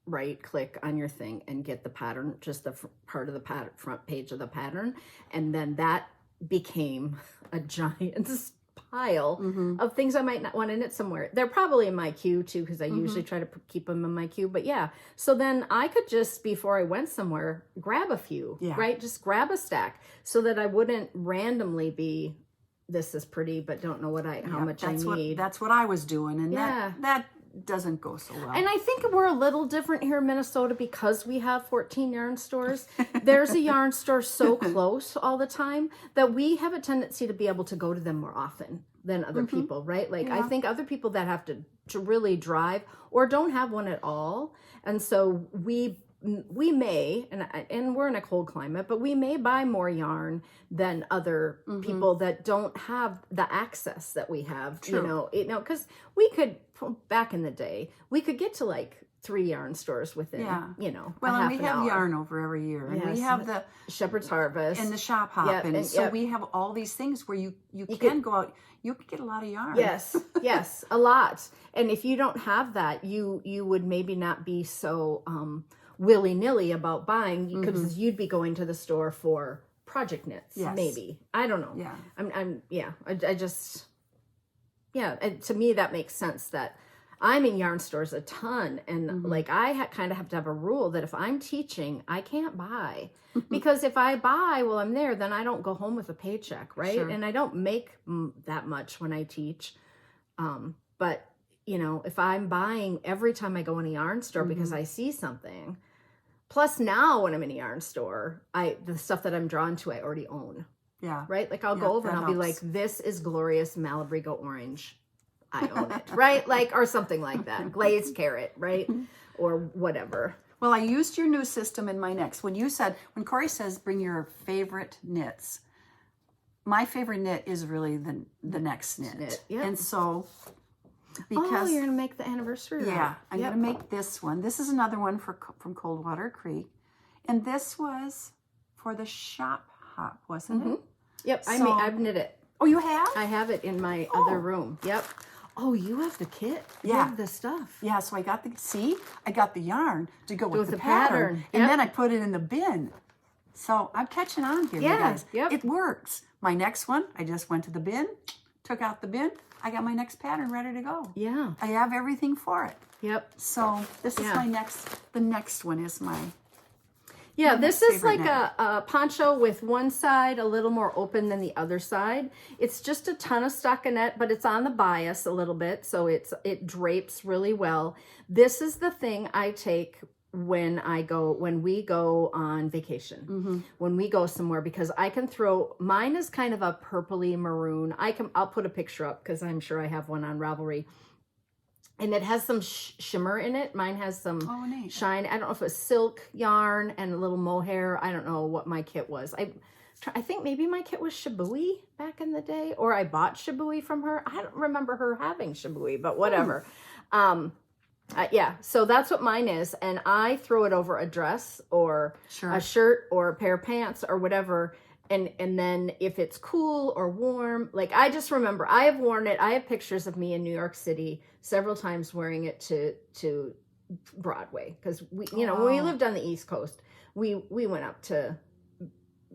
right click on your thing and get the pattern, just the part of the front page of the pattern. And then that became a giant pile of things I might not want to knit somewhere. They're probably in my queue too, because I usually try to keep them in my queue. But yeah, so then I could just, before I went somewhere, grab a few, right? Just grab a stack so that I wouldn't randomly be, this is pretty, but don't know how much I need. That's what I was doing. And that doesn't go so well. And I think we're a little different here in Minnesota because we have 14 yarn stores. There's a yarn store so close all the time that we have a tendency to be able to go to them more often than other people, right? Like I think other people that have to really drive or don't have one at all. And so we may, and we're in a cold climate, but we may buy more yarn than other people that don't have the access that we have. True. Because we could, back in the day, we could get to like 3 yarn stores within, Well, and we have yarn over every year, and we have the Shepherd's Harvest and the shop hop, and so we have all these things where you can go out, you can get a lot of yarn. Yes, a lot. And if you don't have that, you would maybe not be so willy-nilly about buying, because you'd be going to the store for project knits, maybe. I don't know. I just, and to me that makes sense that I'm in yarn stores a ton, and like I kind of have to have a rule that if I'm teaching, I can't buy, because if I buy while I'm there, then I don't go home with a paycheck, right? Sure. And I don't make that much when I teach, but if I'm buying every time I go in a yarn store because I see something, plus now when I'm in a yarn store, the stuff that I'm drawn to, I already own. Yeah. Right? Like I'll go over and I'll be like, this is glorious Malabrigo orange. I own it. Right? Like, or something like that. Glazed carrot, right? Or whatever. Well, I used your new system in my next. When Cori says bring your favorite knits, my favorite knit is really the next knit. Yeah. And so, because you're gonna make the anniversary. Yeah, I'm gonna make this one. This is another one from Coldwater Creek, and this was for the shop hop, wasn't it? Yep, I've knit it. Oh, you have? I have it in my other room. Yep. Oh, you have the kit. You have the stuff. Yeah, so I got the yarn to go with the pattern. And then I put it in the bin. So I'm catching on here, you guys. Yep. It works. My next one, I just went to the bin, took out the bin. I got my next pattern ready to go. Yeah. I have everything for it. Yep. So this is the next one is my... Yeah, this is like a poncho with one side a little more open than the other side. It's just a ton of stockinette, but it's on the bias a little bit, so it drapes really well. This is the thing I take when we go on vacation, when we go somewhere, because I can throw, mine is kind of a purpley maroon. I'll put a picture up because I'm sure I have one on Ravelry. And it has some shimmer in it. Mine has some shine. I don't know if it's silk yarn and a little mohair. I don't know what my kit was. I think maybe my kit was Shibui back in the day, or I bought Shibui from her. I don't remember her having Shibui, but whatever. Yeah, so that's what mine is. And I throw it over a dress or a shirt or a pair of pants or whatever. And then if it's cool or warm, like I just remember I have worn it. I have pictures of me in New York City several times wearing it to Broadway, because when we lived on the East Coast, we went up to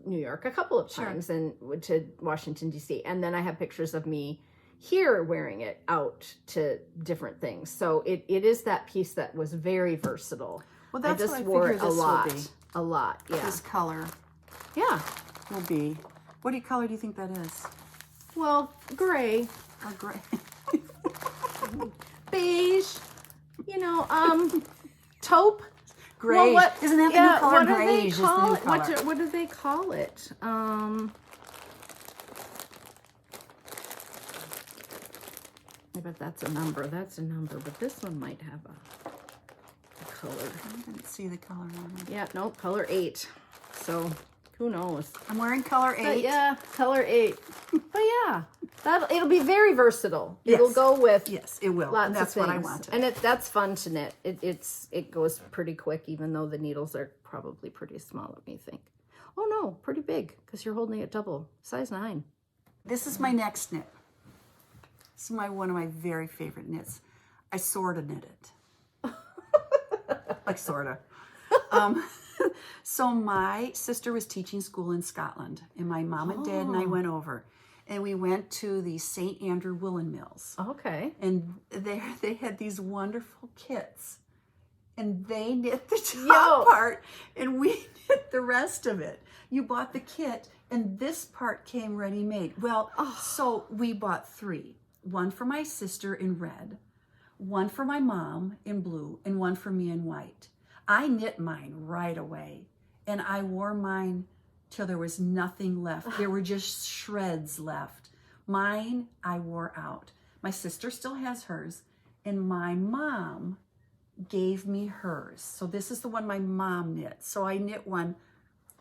New York a couple of times and to Washington D.C. And then I have pictures of me here wearing it out to different things. So it is that piece that was very versatile. Well, that's I just what I wore figure it a this lot. will be. A lot, yeah. This color Yeah. will be. What color do you think that is? Well, gray. Or gray? Beige. Taupe. Gray. Well, what, Isn't that the yeah, new color? what do they Beige is the call new it? color. What do they call it? I bet that's a number. That's a number, but this one might have a color. I didn't see the color on it. Yeah, no, color 8. So who knows? I'm wearing color 8. But yeah, color 8. But yeah, it'll be very versatile. It'll Yes. go with Yes, it will. lots And that's of things. what I wanted. And that's fun to knit. It goes pretty quick, even though the needles are probably pretty small. Let me think. Oh no, pretty big because you're holding it double, size 9. This is my next knit. This is one of my very favorite knits. I sorta knit it. Like sorta. So my sister was teaching school in Scotland, and my mom and dad and I went over, and we went to the St. Andrew woolen mills. Okay. And they had these wonderful kits, and they knit the top part, and we knit the rest of it. You bought the kit, and this part came ready-made. Well, so we bought 3. One for my sister in red, one for my mom in blue, and one for me in white. I knit mine right away, and I wore mine till there was nothing left. There were just shreds left. Mine, I wore out. My sister still has hers, and my mom gave me hers. So this is the one my mom knit. So I knit one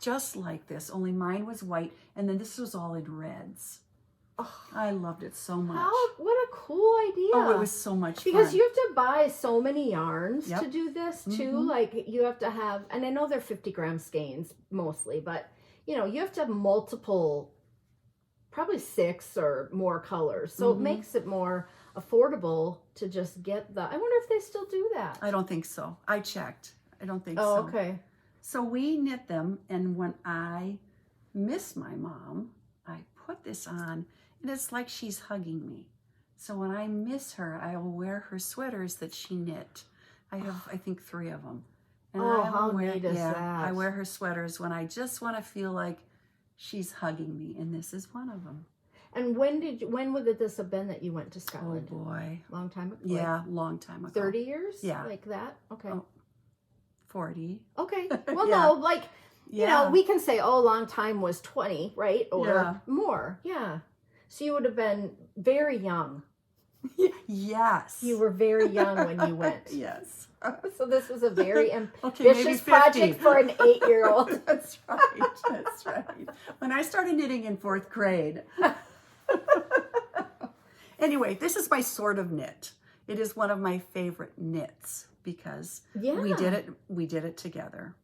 just like this, only mine was white, and then this was all in reds. Oh, I loved it so much. What a cool idea. Oh, it was so much fun. Because you have to buy so many yarns Yep. to do this too. Mhm. Like you have to have, and I know they're 50-gram skeins mostly, but you have to have multiple, probably 6 or more colors. So it makes it more affordable to just get I wonder if they still do that. I don't think so. I checked. I don't think Oh, so. okay. So we knit them, and when I miss my mom, I put this on, and it's like she's hugging me. So when I miss her, I will wear her sweaters that she knit. I have, I think, 3 of them. And Oh, I will how wear, neat is that? I wear her sweaters when I just want to feel like she's hugging me, and this is one of them. And when would this have been that you went to Oh Scotland? boy. Long time ago? Yeah, long time ago. 30 years? Yeah. Like that? Okay. Oh, 40. Okay. Well, Yeah. no, like, Yeah. we can say, oh, long time was 20, right? Or Yeah. more. Yeah. So you would have been very young. Yes. You were very young when you went. Yes. So this was a very Okay, maybe ambitious 50. project for an 8-year-old. That's right. That's right. When I started knitting in 4th grade. Anyway, this is my sort of knit. It is one of my favorite knits because we did it together.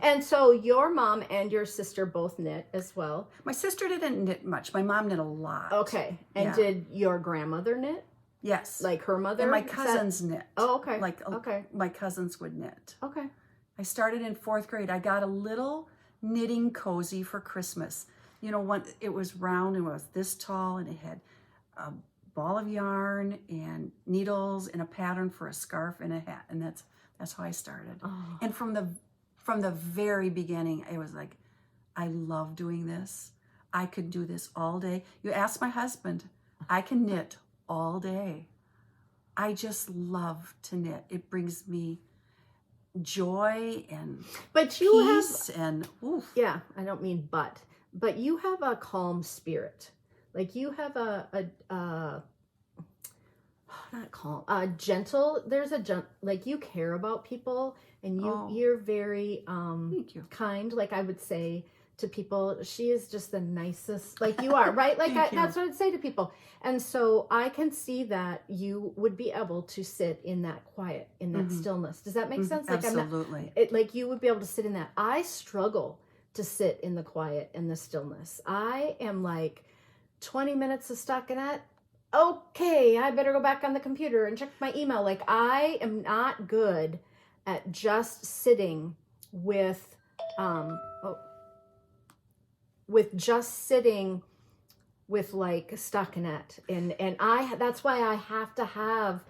And so your mom and your sister both knit as well. My sister didn't knit much. My mom knit a lot. Okay. And Yeah. did your grandmother knit? Yes. Like her mother? And my Is that- cousins knit. Oh, okay. Okay. My cousins would knit. Okay. I started in 4th grade. I got a little knitting cozy for Christmas. It was round and it was this tall, and it had a ball of yarn and needles and a pattern for a scarf and a hat, and that's how I started. Oh. And from the very beginning, it was like, I love doing this. I could do this all day. You ask my husband, I can knit all day. I just love to knit. It brings me joy and But you peace have, and oof. yeah, I don't mean but you have a calm spirit. Like you have not calm, gentle. There's like you care about people, and you're very Thank you. kind. Like I would say to people, she is just the nicest. Like you are, right? Like that's what I'd say to people. And so I can see that you would be able to sit in that quiet, in that stillness. Does that make sense? Like Absolutely. like you would be able to sit in that. I struggle to sit in the quiet and the stillness. I am like 20 minutes of stockinette. Okay, I better go back on the computer and check my email. Like I am not good at just sitting with just sitting with like stockinette, and that's why I have to have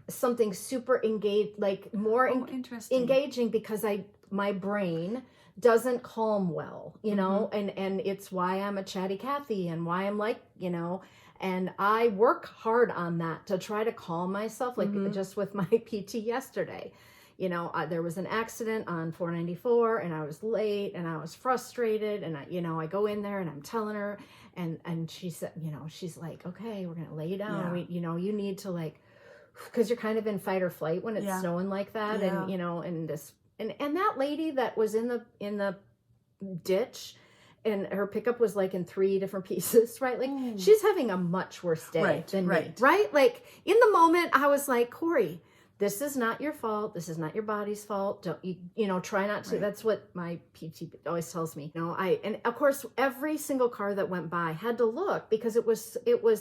something super engaged, like more interesting. engaging, because my brain doesn't calm well, you know, and it's why I'm a chatty Cathy and why I'm like, you know, and I work hard on that to try to calm myself, like just with my PT yesterday. You know, there was an accident on 494 and I was late and I was frustrated, and I go in there and I'm telling her, and she said, you know, she's like, okay, we're going to lay you down. Yeah. You know, you need to like, because you're kind of in fight or flight when it's snowing like that. Yeah. And, you know, and that lady that was in the ditch, and her pickup was like in 3 different pieces, right? Like she's having a much worse day than me, right? Like in the moment I was like, Cori, this is not your fault. This is not your body's fault. Don't you know, try not to. Right. That's what my PT always tells me. You know, and of course every single car that went by had to look, because it was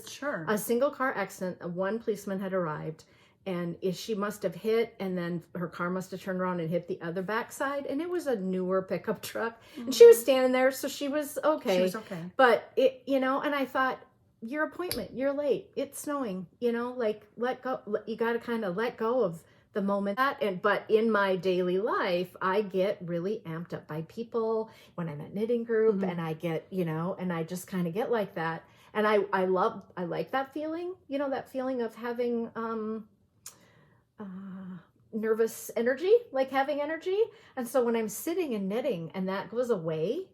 sure a single car accident. One policeman had arrived, and she must have hit, and then her car must have turned around and hit the other backside, and it was a newer pickup truck, and she was standing there, so she was okay. She was okay. But it, you know, and I thought, your appointment, you're late, it's snowing, you know, like let go. You got to kind of let go of the moment. But in my daily life, I get really amped up by people when I'm at knitting group, and I get, you know, and I just kind of get like that. And I like that feeling, you know, that feeling of having, nervous energy, like having energy. And so when I'm sitting and knitting and that goes away,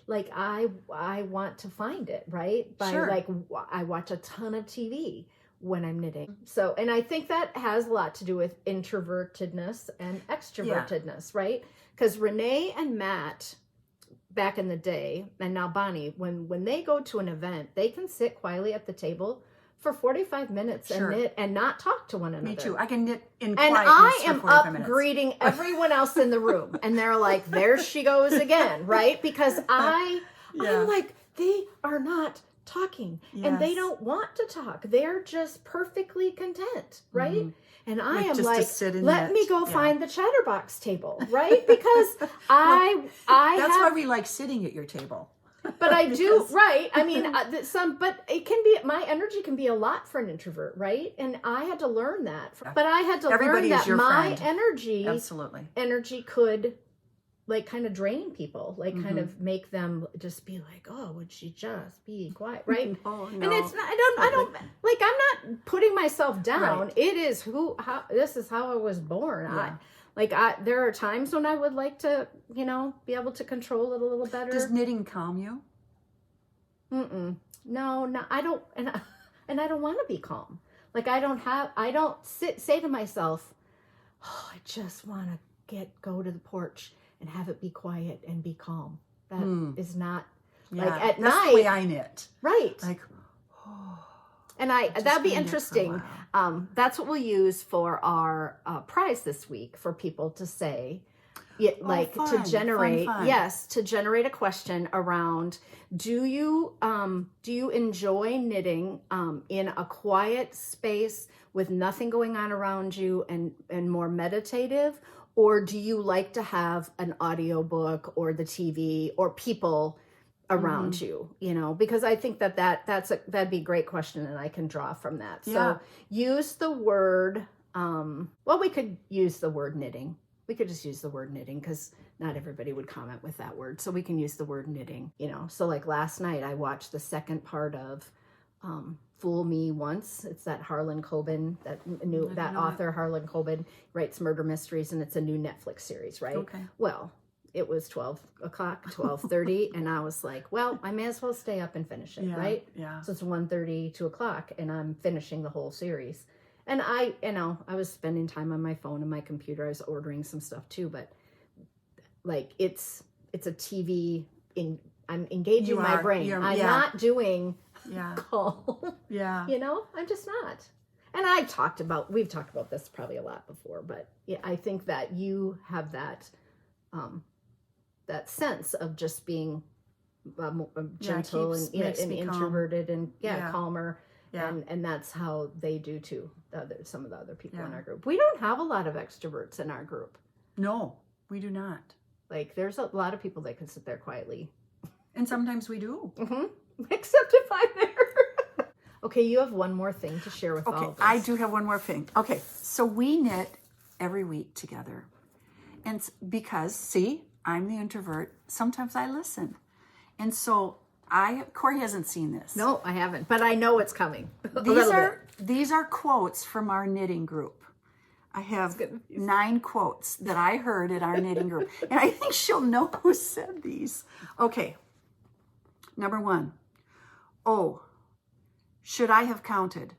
like I want to find it, right? Like I watch a ton of TV when I'm knitting. So, and I think that has a lot to do with introvertedness and extrovertedness, right? Because Renee and Matt back in the day, and now Bonnie, when they go to an event, they can sit quietly at the table for 45 minutes and knit and not talk to one another. Me too. I can knit in quietness. And I am up greeting everyone else in the room. And they're like, there she goes again, right? Because I'm like, they are not talking. Yes. And they don't want to talk. They're just perfectly content, right? And I am like, let me go find the chatterbox table, right? Because that's why we like sitting at your table. But I do, right? I mean, but it can be, my energy can be a lot for an introvert, right? And I had to learn that. But I had to learn that my energy could like kind of drain people, like kind of make them just be like, oh, would she just be quiet, right? No. And it's not, I don't, like, I'm not putting myself down. Right. It is this is how I was born. Yeah. There are times when I would like to, you know, be able to control it a little better. Does knitting calm you? No, I don't, and I don't want to be calm. Like I don't say to myself, oh, I just want to go to the porch and have it be quiet and be calm. That is not like at night. That's the way I knit. Right. Like, and that'd be interesting. That's what we'll use for our prize this week for people to say, to generate, fun. To generate a question around, do you enjoy knitting in a quiet space with nothing going on around you and more meditative, or do you like to have an audiobook or the TV or people around you, you know, because I think that'd be a great question, and I can draw from that. So use the word, we could use the word knitting. We could just use the word knitting because not everybody would comment with that word. So we can use the word knitting, you know. So like last night I watched the second part of Fool Me Once. It's that Harlan Coben, that author Harlan Coben writes murder mysteries, and it's a new Netflix series, right? Okay. Well, it was 12 o'clock, 12:30, and I was like, well, I may as well stay up and finish it, right? Yeah. So it's 1:30, 2 o'clock, and I'm finishing the whole series. And I was spending time on my phone and my computer. I was ordering some stuff too, but like it's a TV. I'm engaging my brain. I'm not doing calm. Yeah. You know, I'm just not. And we've talked about this probably a lot before, but I think that you have that sense of just being gentle and introverted and calmer. Yeah. And that's how they do too. Some of the other people in our group. We don't have a lot of extroverts in our group. No, we do not. Like there's a lot of people that can sit there quietly. And sometimes we do. Except if I'm there. Okay, you have one more thing to share with all of us. I do have one more thing. Okay, so we knit every week together. And because, see, I'm the introvert, sometimes I listen. And so Cori hasn't seen this. No, I haven't, but I know it's coming. These are quotes from our knitting group. I have 9 quotes that I heard at our knitting group. And I think she'll know who said these. Okay. Number 1. Oh, should I have counted?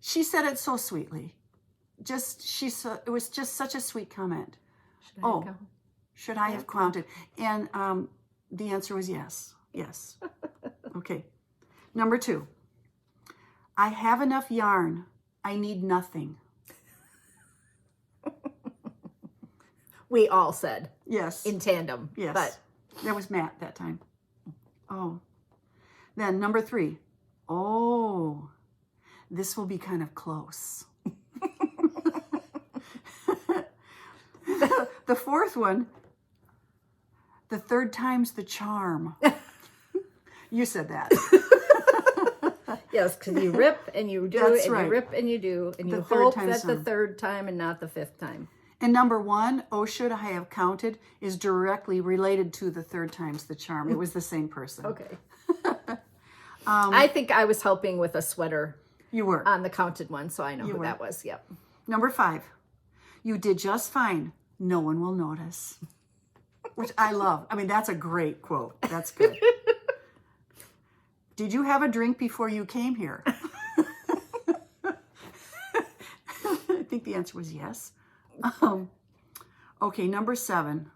She said it so sweetly. It was just such a sweet comment. Should I have counted? And the answer was yes. Yes. Okay. Number 2. I have enough yarn. I need nothing. We all said. Yes. In tandem. Yes. But that was Matt that time. Oh. Then number 3. Oh, this will be kind of close. The 4th one, the 3rd time's the charm. You said that. Yes, because you rip and you do, That's and right. you rip and you do, and you third hope time that the some. 3rd time and not the 5th time. And number 1, oh, should I have counted, is directly related to the 3rd time's the charm. It was the same person. Okay. I think I was helping with a sweater You were. on the counted one, so I know who were. that was. Yep. Number 5, you did just fine. No one will notice. Which I love. I mean, that's a great quote. That's good. Did you have a drink before you came here? I think the answer was yes. Okay, number 7.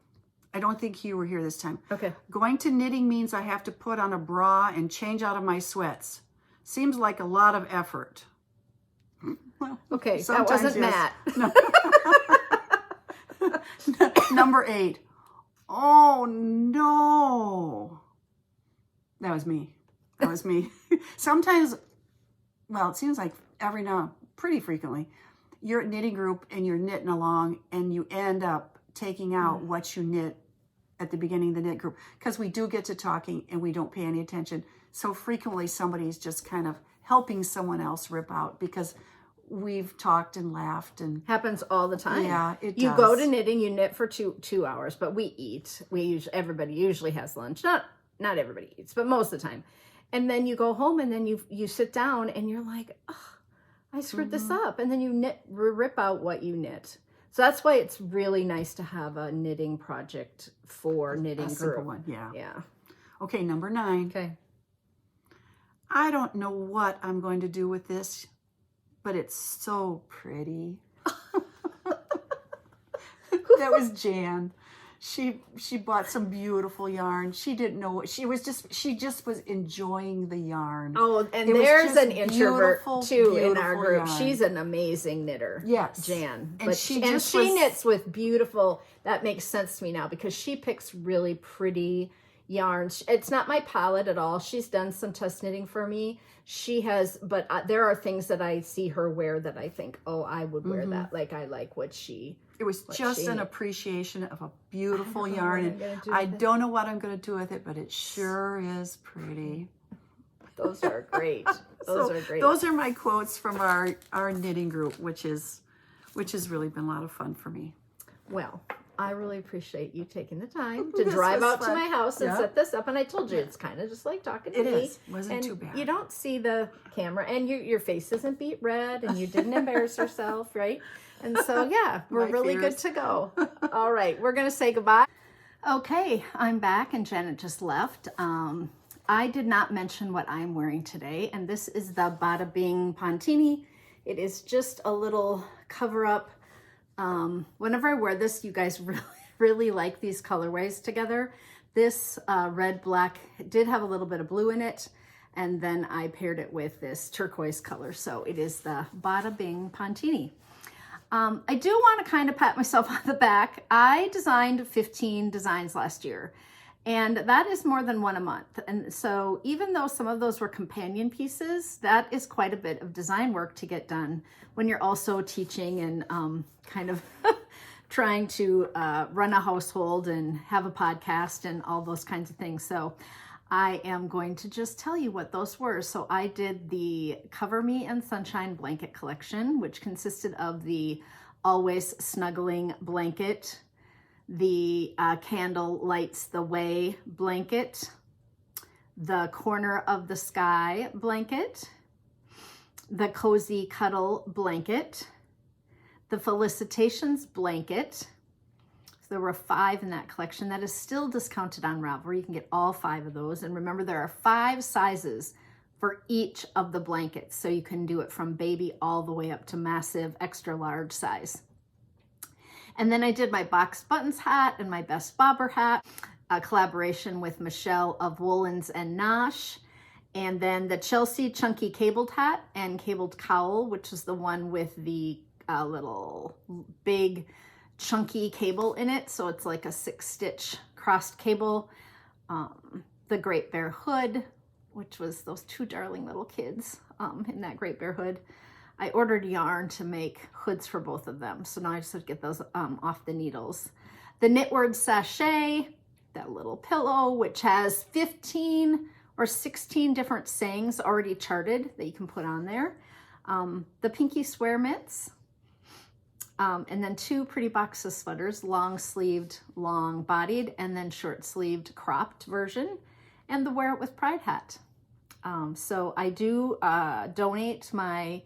I don't think you were here this time. Okay. Going to knitting means I have to put on a bra and change out of my sweats. Seems like a lot of effort. Well, Okay, that sometimes wasn't yes. Matt. No. Number 8. Oh, no. That was me. That was me. Sometimes, well, it seems like pretty frequently, you're at knitting group and you're knitting along and you end up taking out what you knit at the beginning of the knit group because we do get to talking and we don't pay any attention. So frequently somebody's just kind of helping someone else rip out because we've talked and laughed and Happens all the time. Yeah, it You does. go to knitting, you knit for two hours, but we eat. Everybody usually has lunch. Not everybody eats, but most of the time. And then you go home and then you sit down and you're like, oh, I screwed this up. And then you rip out what you knit. So that's why it's really nice to have a knitting project for knitting a group. simple one. Yeah. Yeah. Okay, number 9. Okay. I don't know what I'm going to do with this, but it's so pretty. That was Jan. She bought some beautiful yarn. She didn't know what she just was enjoying the yarn. Oh, and It was there's just an introvert beautiful, too in our beautiful group. yarn. She's an amazing knitter. Yes. Jan. And But she she just was- knits with beautiful, that makes sense to me now because she picks really pretty yarns. It's not my palette at all. She's done some test knitting for me. She has, but there are things that I see her wear that I think, oh, I would wear that. Like I like what she... It was just she an knit. appreciation of a beautiful I don't know yarn. what I'm And gonna do I with it. don't know what I'm going to do with it, but it sure is pretty. Those are great. Those are great. Those are my quotes from our knitting group, which has really been a lot of fun for me. Well, I really appreciate you taking the time to This drive was out fun. to my house and Yeah. set this up. And I told you, it's kind of just like talking to It me. is. Wasn't and too bad. You don't see the camera, and your face isn't beat red, and you didn't embarrass yourself, right? And so, yeah, we're My really fears. good to go. All right, we're going to say goodbye. Okay, I'm back, and Janet just left. I did not mention what I'm wearing today, and this is the Bada Bing Pontini. It is just a little cover-up. Whenever I wear this, you guys really like these colorways together. This red black did have a little bit of blue in it, and then I paired it with this turquoise color. So it is the Bada Bing Pontini. I do want to kind of pat myself on the back. I designed 15 designs last year, and that is more than one a month. And so even though some of those were companion pieces, that is quite a bit of design work to get done when you're also teaching and kind of trying to run a household and have a podcast and all those kinds of things. So I am going to just tell you what those were. So I did the Cover Me in Sunshine blanket collection, which consisted of the Always Snuggling blanket, the Candle Lights the Way blanket, the Corner of the Sky blanket, the Cozy Cuddle blanket, the Felicitations blanket. There were 5 in that collection. That is still discounted on Ravelry. You can get all 5 of those. And remember, there are 5 sizes for each of the blankets. So you can do it from baby all the way up to massive extra large size. And then I did my Box Buttons hat and my Best Bobber hat, a collaboration with Michelle of Woolens and Nosh. And then the Chelsea Chunky Cabled hat and Cabled Cowl, which is the one with the little big chunky cable in it, so it's like a 6-stitch crossed cable. The Great Bear hood, which was those 2 darling little kids in that Great Bear hood. I ordered yarn to make hoods for both of them, so now I just have to get those off the needles. The Knitword sachet, that little pillow, which has 15 or 16 different sayings already charted that you can put on there. The Pinky Swear mitts. And then 2 pretty box of sweaters, long sleeved, long bodied, and then short sleeved cropped version, and the Wear It With Pride hat. So I do donate my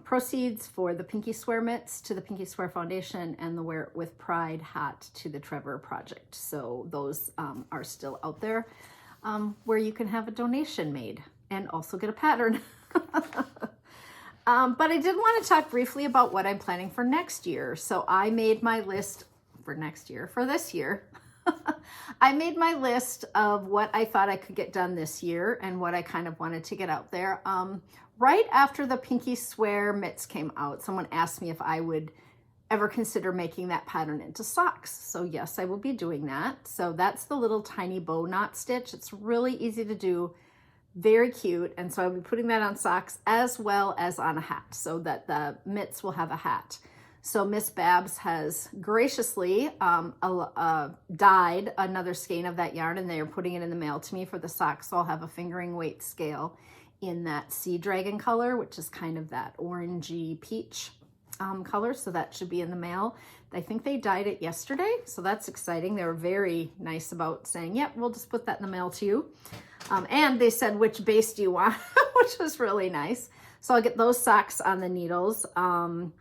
proceeds for the Pinky Swear mitts to the Pinky Swear Foundation and the Wear It With Pride hat to the Trevor Project. So those are still out there where you can have a donation made and also get a pattern. But I did want to talk briefly about what I'm planning for next year. So I made my list for this year. I made my list of what I thought I could get done this year and what I kind of wanted to get out there. Right after the Pinky Swear mitts came out, someone asked me if I would ever consider making that pattern into socks. So yes, I will be doing that. So that's the little tiny bow knot stitch. It's really easy to do. Very cute, and so I'll be putting that on socks as well as on a hat so that the mitts will have a hat. So Miss Babs has graciously dyed another skein of that yarn, and they are putting it in the mail to me for the socks. So I'll have a fingering weight scale in that Sea Dragon color, which is kind of that orangey peach color. So that should be in the mail. I think they dyed it yesterday, so that's exciting. They were very nice about saying, yep, we'll just put that in the mail to you. And they said, which base do you want? Which was really nice. So I'll get those socks on the needles. Then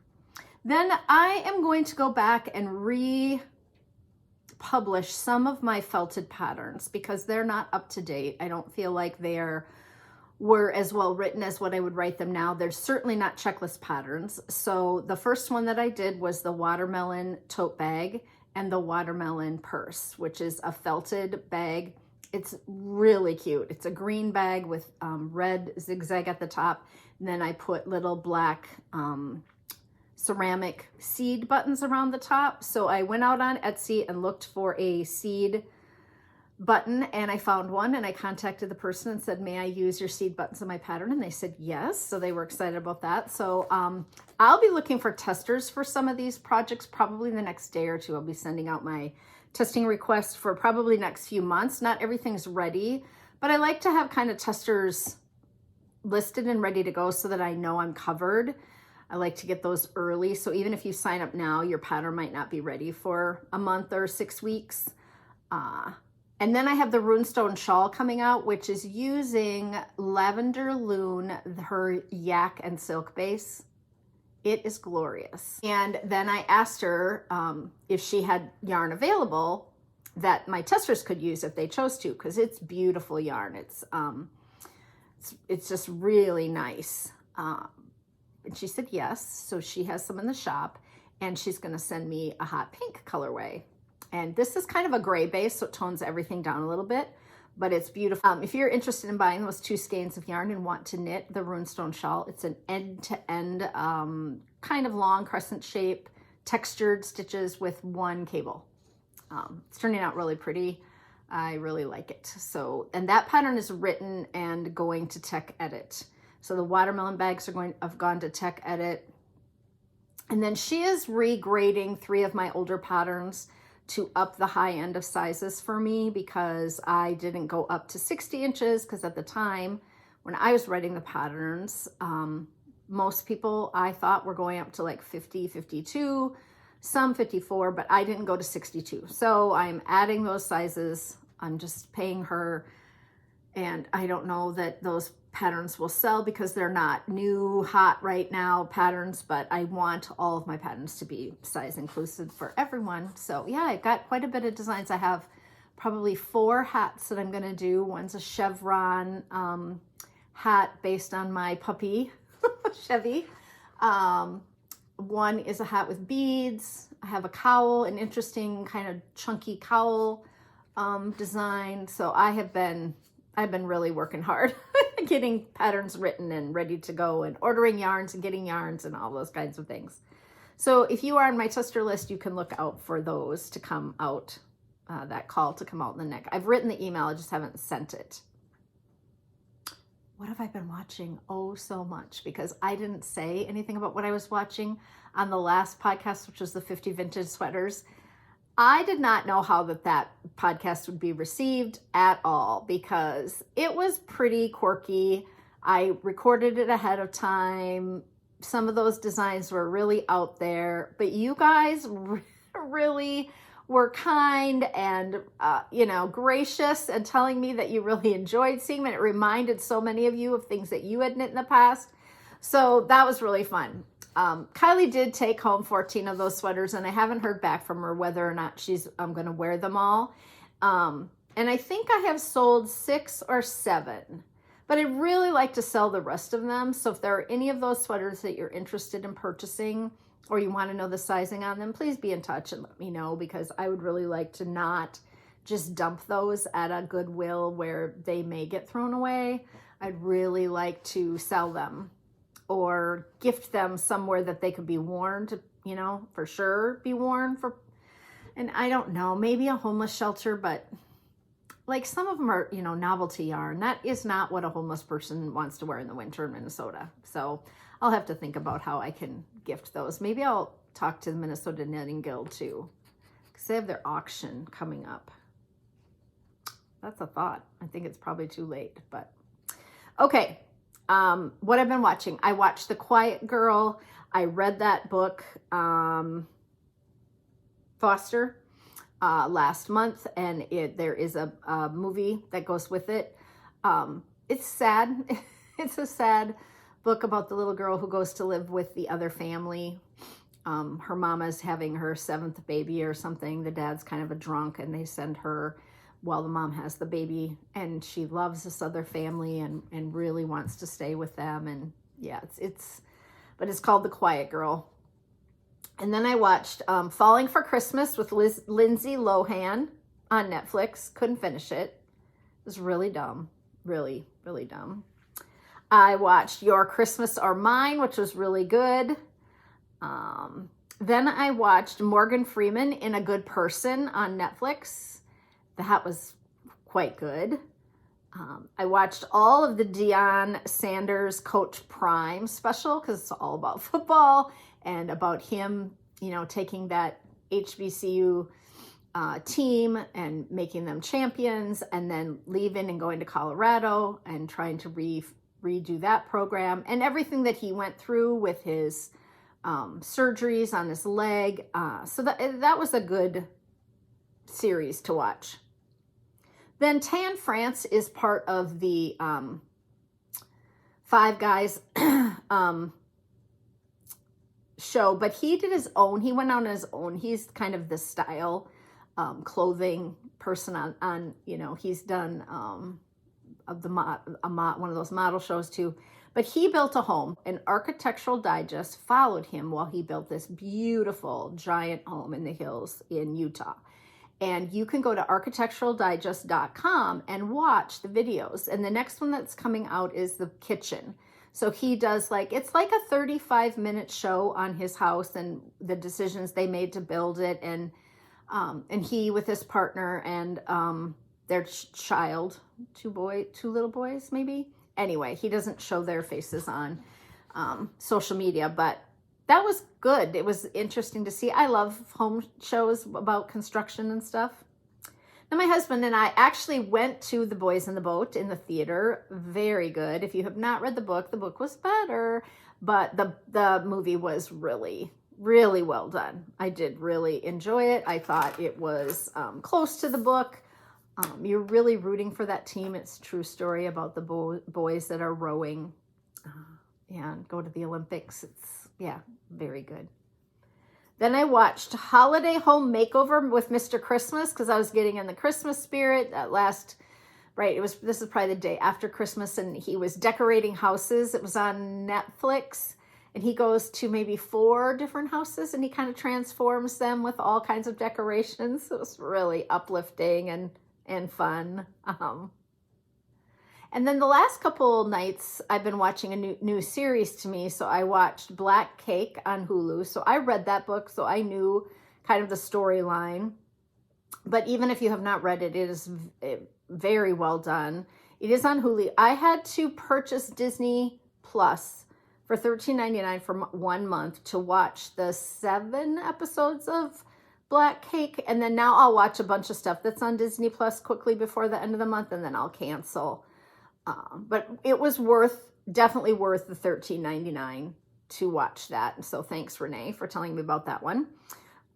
I am going to go back and republish some of my felted patterns because they're not up to date. I don't feel like were as well written as what I would write them now. They're certainly not checklist patterns. So the first one that I did was the watermelon tote bag and the watermelon purse, which is a felted bag. It's really cute. It's a green bag with red zigzag at the top. And then I put little black ceramic seed buttons around the top. So I went out on Etsy and looked for a seed button, and I found one, and I contacted the person and said, may I use your seed buttons in my pattern? And they said yes. So they were excited about that. So I'll be looking for testers for some of these projects probably in the next day or two. I'll be sending out my testing requests for probably next few months. Not everything's ready, but I like to have kind of testers listed and ready to go so that I know I'm covered. I like to get those early. So even if you sign up now, your pattern might not be ready for a month or 6 weeks. And then I have the Runestone Shawl coming out, which is using Lavender Loon, her yak and silk base. It is glorious. And then I asked her if she had yarn available that my testers could use if they chose to, because it's beautiful yarn. It's just really nice. And she said yes. So she has some in the shop, and she's going to send me a hot pink colorway. And this is kind of a gray base, so it tones everything down a little bit, but it's beautiful. If you're interested in buying those 2 skeins of yarn and want to knit the Runestone Shawl, it's an end-to-end kind of long crescent shape, textured stitches with 1 cable. It's turning out really pretty. I really like it. So, and that pattern is written and going to tech edit. So the watermelon bags have gone to tech edit. And then she is regrading 3 of my older patterns to up the high end of sizes for me because I didn't go up to 60 inches because at the time when I was writing the patterns, most people I thought were going up to like 50, 52, some 54, but I didn't go to 62. So I'm adding those sizes. I'm just paying her, and I don't know that those patterns will sell because they're not new, hot right now patterns, but I want all of my patterns to be size inclusive for everyone. So yeah, I've got quite a bit of designs. I have probably 4 hats that I'm gonna do. One's a chevron hat based on my puppy, Chevy. One is a hat with beads. I have a cowl, an interesting kind of chunky cowl design. So I've been really working hard getting patterns written and ready to go and ordering yarns and getting yarns and all those kinds of things. So if you are on my tester list, you can look out for those to come out, that call to come out in the neck. I've written the email, I just haven't sent it. What have I been watching? Oh, so much, because I didn't say anything about what I was watching on the last podcast, which was the 50 vintage sweaters. I did not know how that podcast would be received at all because it was pretty quirky. I recorded it ahead of time. Some of those designs were really out there, but you guys really were kind and, gracious and telling me that you really enjoyed seeing them. And it reminded so many of you of things that you had knit in the past. So that was really fun. Kylie did take home 14 of those sweaters, and I haven't heard back from her whether or not she's going to wear them all. And I think I have sold 6 or 7, but I'd really like to sell the rest of them. So if there are any of those sweaters that you're interested in purchasing or you want to know the sizing on them, please be in touch and let me know, because I would really like to not just dump those at a Goodwill where they may get thrown away. I'd really like to sell them or gift them somewhere that they could be worn to, for sure be worn for, and I don't know, maybe a homeless shelter, but like some of them are, novelty yarn. That is not what a homeless person wants to wear in the winter in Minnesota. So I'll have to think about how I can gift those. Maybe I'll talk to the Minnesota Knitting Guild too, because they have their auction coming up. That's a thought. I think it's probably too late, but okay. What I've been watching, I watched The Quiet Girl. I read that book, Foster, last month, and there is a movie that goes with it. It's sad. It's a sad book about the little girl who goes to live with the other family. Her mama's having her 7th baby or something. The dad's kind of a drunk, and they send her while the mom has the baby, and she loves this other family and really wants to stay with them. And yeah, but it's called The Quiet Girl. And then I watched Falling for Christmas with Lindsay Lohan on Netflix. Couldn't finish it. It was really dumb. Really, really dumb. I watched Your Christmas or Mine, which was really good. Then I watched Morgan Freeman in A Good Person on Netflix. That was quite good. I watched all of the Deion Sanders Coach Prime special because it's all about football and about him, taking that HBCU team and making them champions, and then leaving and going to Colorado and trying to redo that program and everything that he went through with his surgeries on his leg. So that was a good series to watch. Then Tan France is part of the Five Guys show, but he did his own. He went on his own. He's kind of the style clothing person on he's done one of those model shows too. But he built a home, and Architectural Digest followed him while he built this beautiful giant home in the hills in Utah. And you can go to architecturaldigest.com and watch the videos. And the next one that's coming out is the kitchen. So he does it's like a 35-minute show on his house and the decisions they made to build it. And he with his partner and their child, two little boys maybe. Anyway, he doesn't show their faces on social media, but that was good. It was interesting to see. I love home shows about construction and stuff. Now, my husband and I actually went to The Boys in the Boat in the theater. Very good. If you have not read the book was better, but the movie was really, really well done. I did really enjoy it. I thought it was close to the book. You're really rooting for that team. It's a true story about the boys that are rowing and go to the Olympics. It's, yeah, very good. Then I watched Holiday Home Makeover with Mr. Christmas because I was getting in the Christmas spirit. This is probably the day after Christmas, and he was decorating houses. It was on Netflix, and he goes to maybe 4 different houses, and he kind of transforms them with all kinds of decorations. It was really uplifting and fun. And then the last couple nights, I've been watching a new series to me. So I watched Black Cake on Hulu. So I read that book, so I knew kind of the storyline. But even if you have not read it, it is very well done. It is on Hulu. I had to purchase Disney Plus for $13.99 for 1 month to watch the 7 episodes of Black Cake. And then now I'll watch a bunch of stuff that's on Disney Plus quickly before the end of the month, and then I'll cancel. But it was definitely worth the $13.99 to watch that. So thanks, Renee, for telling me about that one.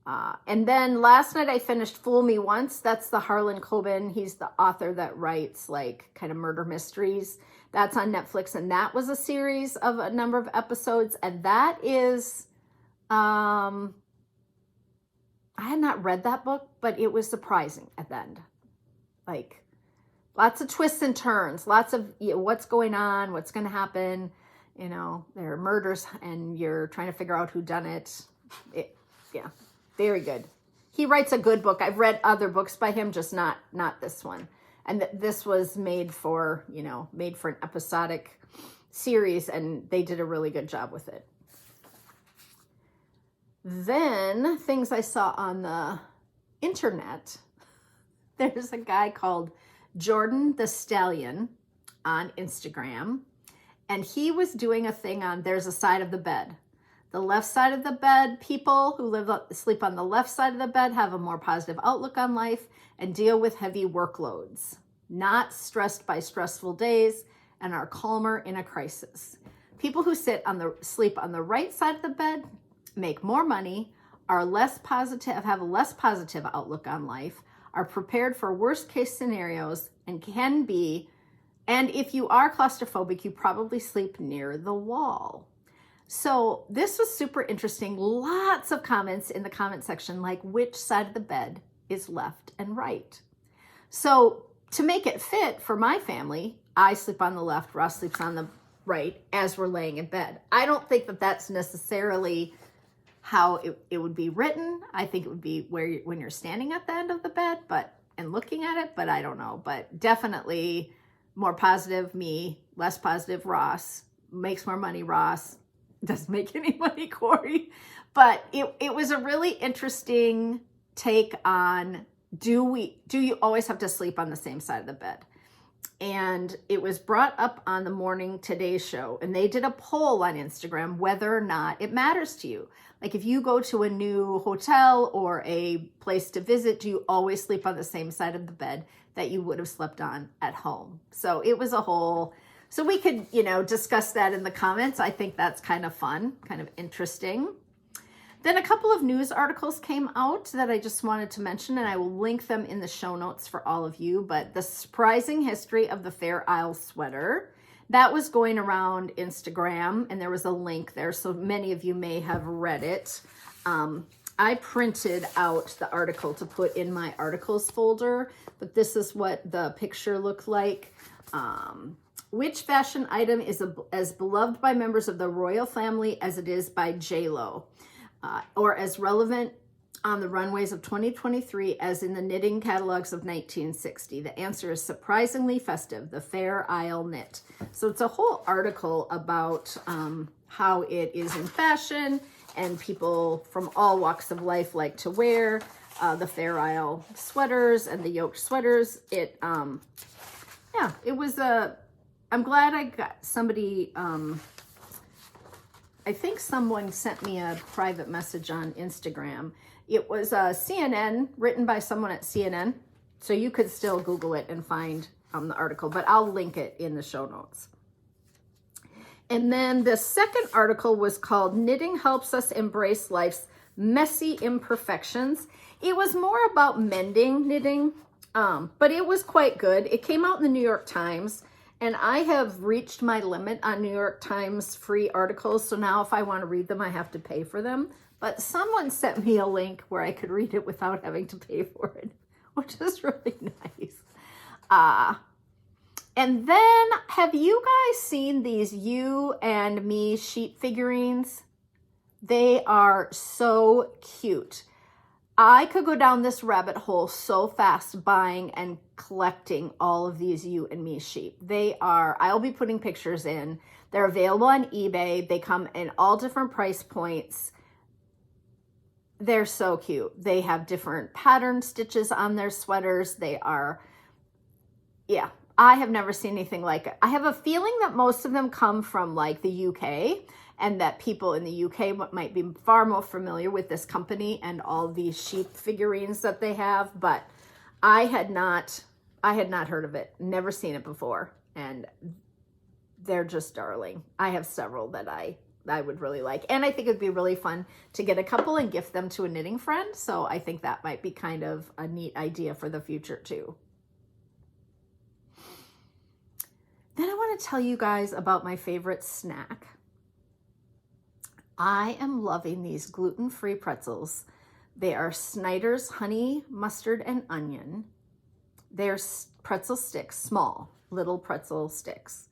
And then last night I finished Fool Me Once. That's the Harlan Coben. He's the author that writes like kind of murder mysteries. That's on Netflix. And that was a series of a number of episodes. And that is, I had not read that book, but it was surprising at the end. Like, lots of twists and turns, lots of what's going on, what's going to happen. There are murders and you're trying to figure out who done it. Yeah, very good. He writes a good book. I've read other books by him, just not this one. And this was made for an episodic series, and they did a really good job with it. Then things I saw on the internet. There's a guy called Jordan the Stallion on Instagram, and he was doing a thing on there's a side of the bed. The left side of the bed, people who sleep on the left side of the bed have a more positive outlook on life and deal with heavy workloads, not stressed by stressful days, and are calmer in a crisis. People who sleep on the right side of the bed make more money, are less positive, have a less positive outlook on life, are prepared for worst case scenarios, and if you are claustrophobic, you probably sleep near the wall. So this was super interesting. Lots of comments in the comment section, like which side of the bed is left and right. So to make it fit for my family, I sleep on the left, Ross sleeps on the right as we're laying in bed. I don't think that that's necessarily how it would be written. I think it would be when you're standing at the end of the bed, and looking at it, but I don't know. But definitely more positive me, less positive Ross, makes more money Ross, doesn't make any money Cori. But it was a really interesting take on, do you always have to sleep on the same side of the bed? And it was brought up on the Morning Today show, and they did a poll on Instagram whether or not it matters to you. Like if you go to a new hotel or a place to visit, do you always sleep on the same side of the bed that you would have slept on at home? So it was so we could, discuss that in the comments. I think that's kind of fun, kind of interesting. Then a couple of news articles came out that I just wanted to mention, and I will link them in the show notes for all of you. But the surprising history of the Fair Isle sweater, that was going around Instagram, and there was a link there, so many of you may have read it. I printed out the article to put in my articles folder, but this is what the picture looked like. Which fashion item is as beloved by members of the royal family as it is by J-Lo? Or as relevant on the runways of 2023 as in the knitting catalogs of 1960? The answer is surprisingly festive, the Fair Isle knit. So it's a whole article about how it is in fashion, and people from all walks of life like to wear the Fair Isle sweaters and the yoked sweaters. It was I'm glad I got somebody I think someone sent me a private message on Instagram. It was CNN, written by someone at CNN. So you could still Google it and find the article, but I'll link it in the show notes. And then the second article was called Knitting Helps Us Embrace Life's Messy Imperfections. It was more about mending knitting, but it was quite good. It came out in the New York Times, and I have reached my limit on New York Times free articles. So now if I want to read them, I have to pay for them. But someone sent me a link where I could read it without having to pay for it, which is really nice. And then, have you guys seen these You and Me sheep figurines? They are so cute. I could go down this rabbit hole so fast buying and collecting all of these You and Me sheep. They are, I'll be putting pictures in. They're available on eBay. They come in all different price points. They're so cute. They have different pattern stitches on their sweaters. They are, yeah, I have never seen anything like it. I have a feeling that most of them come from like the UK, and that people in the UK might be far more familiar with this company and all these sheep figurines that they have, but I had not heard of it, never seen it before, and they're just darling. I have several that I would really like, and I think it'd be really fun to get a couple and gift them to a knitting friend, so I think that might be kind of a neat idea for the future too. Then I want to tell you guys about my favorite snack. I am loving these gluten-free pretzels. They are Snyder's honey, mustard, and onion. They're pretzel sticks, small, little pretzel sticks.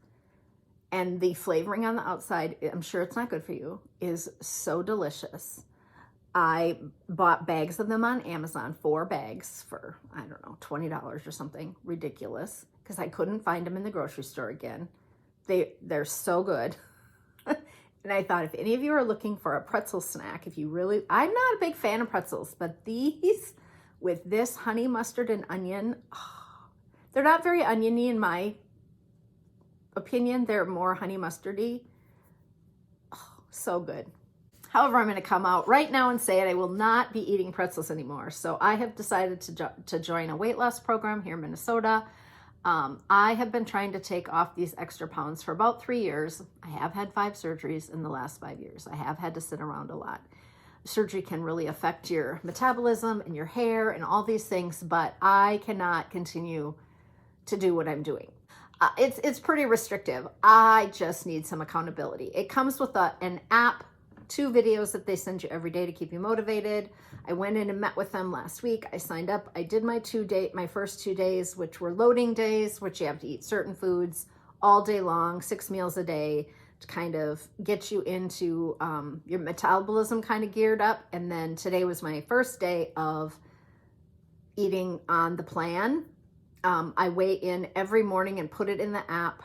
And the flavoring on the outside, I'm sure it's not good for you, is so delicious. I bought bags of them on Amazon, 4 bags for, I don't know, $20 or something ridiculous, because I couldn't find them in the grocery store again. They're so good. And I thought, if any of you are looking for a pretzel snack, if you really, I'm not a big fan of pretzels, but these with this honey, mustard, and onion, oh, they're not very oniony in my opinion. They're more honey mustardy. Oh, so good. However, I'm going to come out right now and say it. I will not be eating pretzels anymore. So I have decided to join a weight loss program here in Minnesota. I have been trying to take off these extra pounds for about 3 years. I have had 5 surgeries in the last 5 years. I have had to sit around a lot. Surgery can really affect your metabolism and your hair and all these things, but I cannot continue to do what I'm doing. It's pretty restrictive. I just need some accountability. It comes with an app, 2 videos that they send you every day to keep you motivated. I went in and met with them last week. I signed up. I did my first 2 days, which were loading days, which you have to eat certain foods all day long, 6 meals a day, to kind of get you into your metabolism kind of geared up. And then today was my first day of eating on the plan. I weigh in every morning and put it in the app.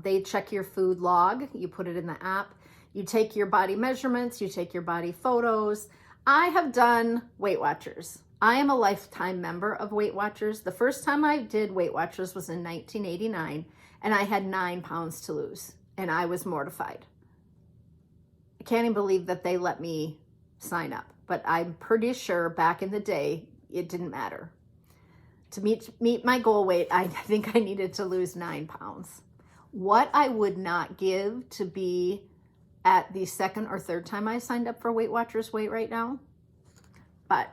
They check your food log. You put it in the app. You take your body measurements. You take your body photos. I have done Weight Watchers. I am a lifetime member of Weight Watchers. The first time I did Weight Watchers was in 1989, and I had 9 pounds to lose, and I was mortified. I can't even believe that they let me sign up, but I'm pretty sure back in the day, it didn't matter. To meet my goal weight, I think I needed to lose 9 pounds. What I would not give to be at the second or third time I signed up for Weight Watchers weight right now. But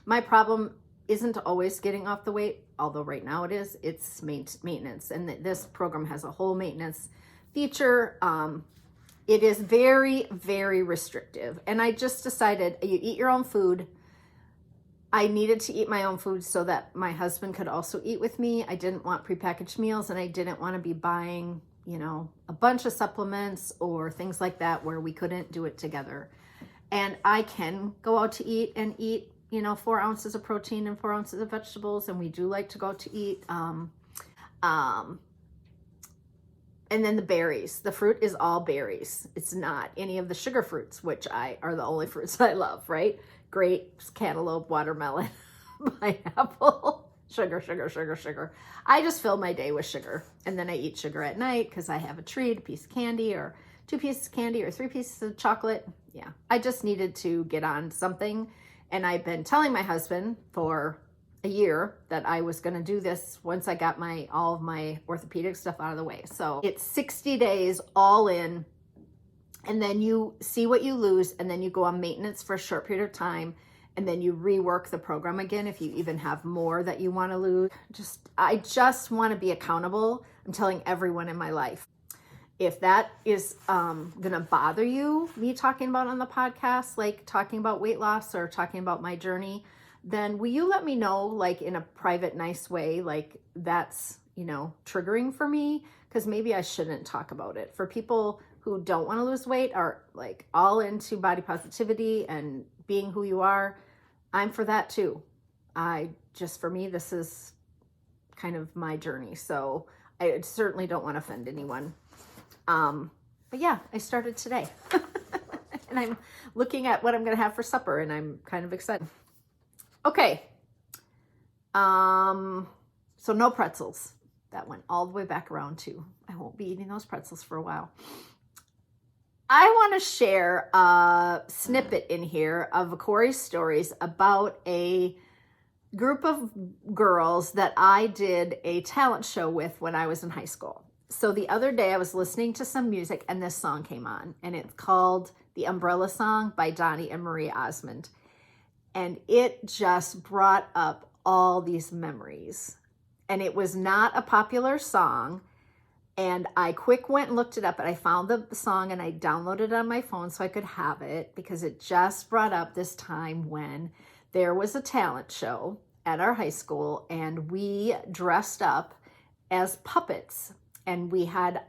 my problem isn't always getting off the weight, although right now it is. It's maintenance, and this program has a whole maintenance feature. It is very, very restrictive, and I just decided you eat your own food. I needed to eat my own food so that my husband could also eat with me. I didn't want prepackaged meals, and I didn't want to be buying, a bunch of supplements or things like that where we couldn't do it together. And I can go out to eat and eat, 4 ounces of protein and 4 ounces of vegetables. And we do like to go out to eat. And then the berries. The fruit is all berries. It's not any of the sugar fruits, which are the only fruits I love, right? Grapes, cantaloupe, watermelon, pineapple. Sugar, sugar, sugar, sugar. I just fill my day with sugar. And then I eat sugar at night because I have a treat, a piece of candy, or 2 pieces of candy or 3 pieces of chocolate. Yeah, I just needed to get on something. And I've been telling my husband for a year that I was going to do this once I got all of my orthopedic stuff out of the way. So it's 60 days all in, and then you see what you lose, and then you go on maintenance for a short period of time, and then you rework the program again if you even have more that you want to lose. I just want to be accountable. I'm telling everyone in my life. If that is going to bother you, me talking about on the podcast, like talking about weight loss or talking about my journey, then will you let me know, like in a private, nice way, like that's, triggering for me? Because maybe I shouldn't talk about it. For people who don't want to lose weight, are like all into body positivity and being who you are, I'm for that too. For me, this is kind of my journey. So I certainly don't want to offend anyone. But yeah, I started today and I'm looking at what I'm going to have for supper, and I'm kind of excited. Okay. So no pretzels. That went all the way back around too. I won't be eating those pretzels for a while. I want to share a snippet in here of Cori's stories about a group of girls that I did a talent show with when I was in high school. So the other day I was listening to some music and this song came on, and it's called The Umbrella Song by Donnie and Marie Osmond. And it just brought up all these memories. And it was not a popular song. And I went and looked it up, and I found the song and I downloaded it on my phone so I could have it, because it just brought up this time when there was a talent show at our high school and we dressed up as puppets. And we had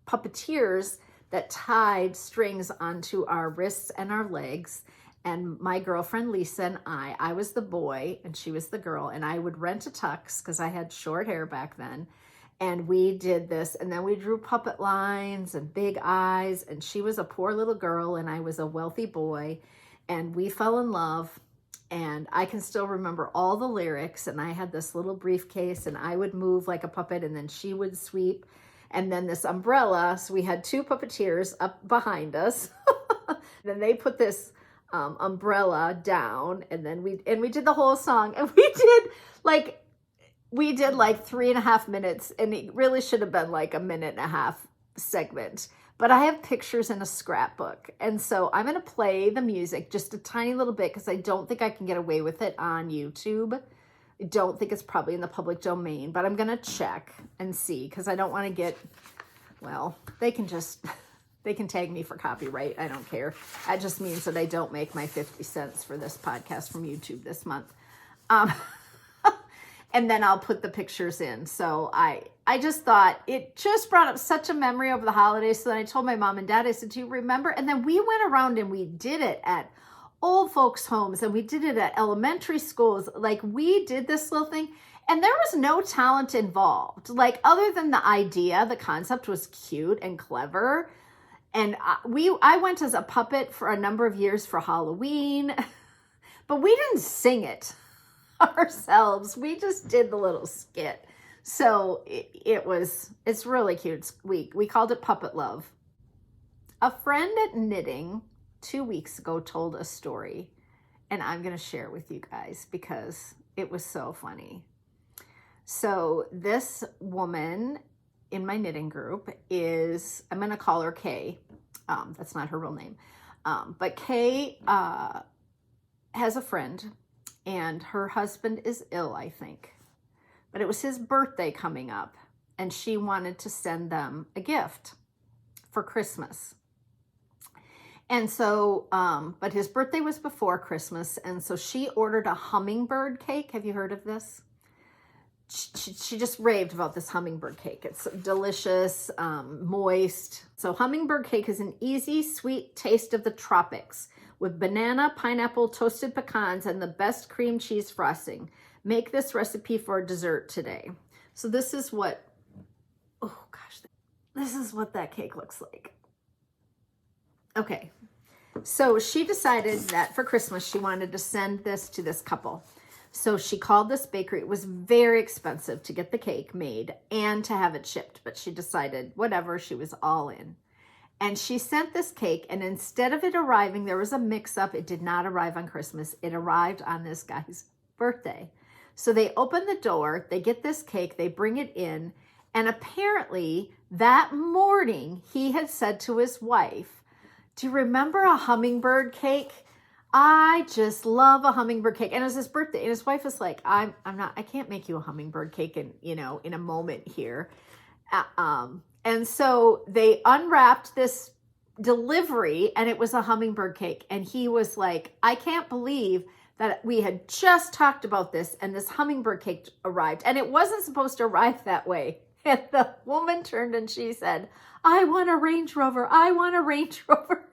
puppeteers that tied strings onto our wrists and our legs. And my girlfriend Lisa and I was the boy and she was the girl. And I would rent a tux because I had short hair back then. And we did this. And then we drew puppet lines and big eyes. And she was a poor little girl and I was a wealthy boy. And we fell in love. And I can still remember all the lyrics, and I had this little briefcase and I would move like a puppet and then she would sweep. And then this umbrella, so we had 2 puppeteers up behind us. Then they put this umbrella down, and then we did the whole song, and we did like 3.5 minutes, and it really should have been like a 1.5 minute segment. But I have pictures in a scrapbook. And so I'm going to play the music just a tiny little bit because I don't think I can get away with it on YouTube. I don't think it's probably in the public domain, but I'm going to check and see because I don't want to get, well, they can tag me for copyright. I don't care. That just means that I don't make my 50 cents for this podcast from YouTube this month. And then I'll put the pictures in. So I just thought it just brought up such a memory over the holidays. So then I told my mom and dad, I said, do you remember? And then we went around and we did it at old folks' homes and we did it at elementary schools. Like we did this little thing and there was no talent involved. Like other than the idea, the concept was cute and clever. And I went as a puppet for a number of years for Halloween, but we didn't sing it ourselves. We just did the little skit. So it's really cute. We called it Puppet Love. A friend at knitting 2 weeks ago told a story, and I'm going to share it with you guys because it was so funny. So this woman in my knitting group is, I'm going to call her Kay. That's not her real name. But Kay has a friend, and her husband is ill, I think. But it was his birthday coming up, and she wanted to send them a gift for Christmas. And so, but his birthday was before Christmas, and so she ordered a hummingbird cake. Have you heard of this? She just raved about this hummingbird cake. It's delicious, moist. So hummingbird cake is an easy, sweet taste of the tropics with banana, pineapple, toasted pecans, and the best cream cheese frosting. Make this recipe for dessert today. So this is what, oh gosh, this is what that cake looks like. Okay, so she decided that for Christmas, she wanted to send this to this couple. So she called this bakery. It was very expensive to get the cake made and to have it shipped, but she decided whatever, she was all in. And she sent this cake, and instead of it arriving, there was a mix-up. It did not arrive on Christmas. It arrived on this guy's birthday. So they open the door, they get this cake, they bring it in, and apparently that morning he had said to his wife, do you remember a hummingbird cake? I just love a hummingbird cake. And it was his birthday. And his wife was like, I can't make you a hummingbird cake in a moment here. And so they unwrapped this delivery, and it was a hummingbird cake. And he was like, I can't believe that we had just talked about this and this hummingbird cake arrived. And it wasn't supposed to arrive that way. And the woman turned and she said, I want a Range Rover. I want a Range Rover.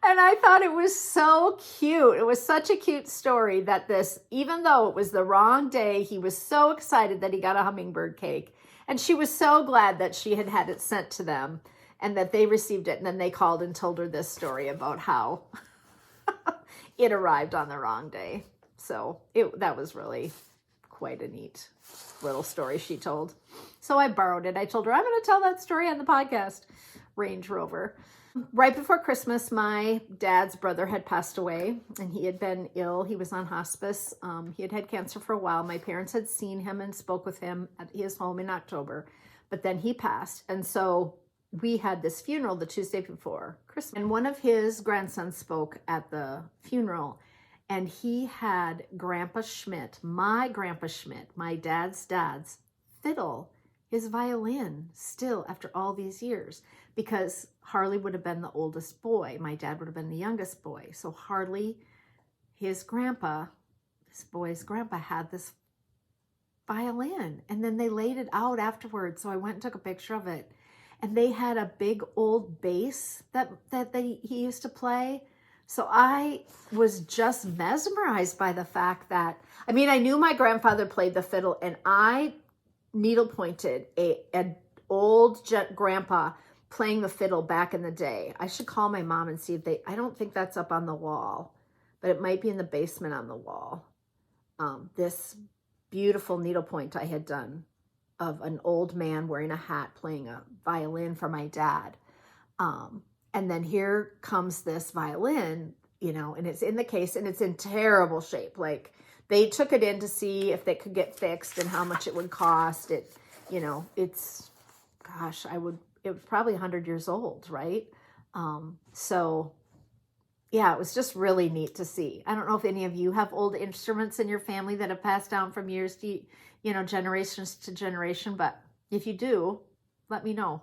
And I thought it was so cute. It was such a cute story that this, even though it was the wrong day, he was so excited that he got a hummingbird cake. And she was so glad that she had had it sent to them and that they received it. And then they called and told her this story about how it arrived on the wrong day. So that was really quite a neat little story she told. So I borrowed it. I told her, I'm going to tell that story on the podcast. Range Rover. Right before Christmas, my dad's brother had passed away, and he had been ill. He was on hospice. He had had cancer for a while. My parents had seen him and spoke with him at his home in October, but then he passed. And so we had this funeral the Tuesday before Christmas. And one of his grandsons spoke at the funeral, and he had Grandpa Schmidt, my dad's fiddle, his violin, still after all these years, because Harley would have been the oldest boy. My dad would have been the youngest boy. So Harley, his boy's grandpa, had this violin, and then they laid it out afterwards. So I went and took a picture of it, and they had a big old bass that he used to play. So I was just mesmerized by the fact that, I knew my grandfather played the fiddle, and I needle pointed an old grandpa playing the fiddle back in the day. I should call my mom and see if I don't think that's up on the wall, but it might be in the basement on the wall. This beautiful needlepoint I had done of an old man wearing a hat playing a violin for my dad. And then here comes this violin, and it's in the case, and it's in terrible shape. Like, they took it in to see if they could get fixed and how much it would cost. It was probably 100 years old, right? So yeah, it was just really neat to see. I don't know if any of you have old instruments in your family that have passed down from years to, generations to generation, but if you do, let me know.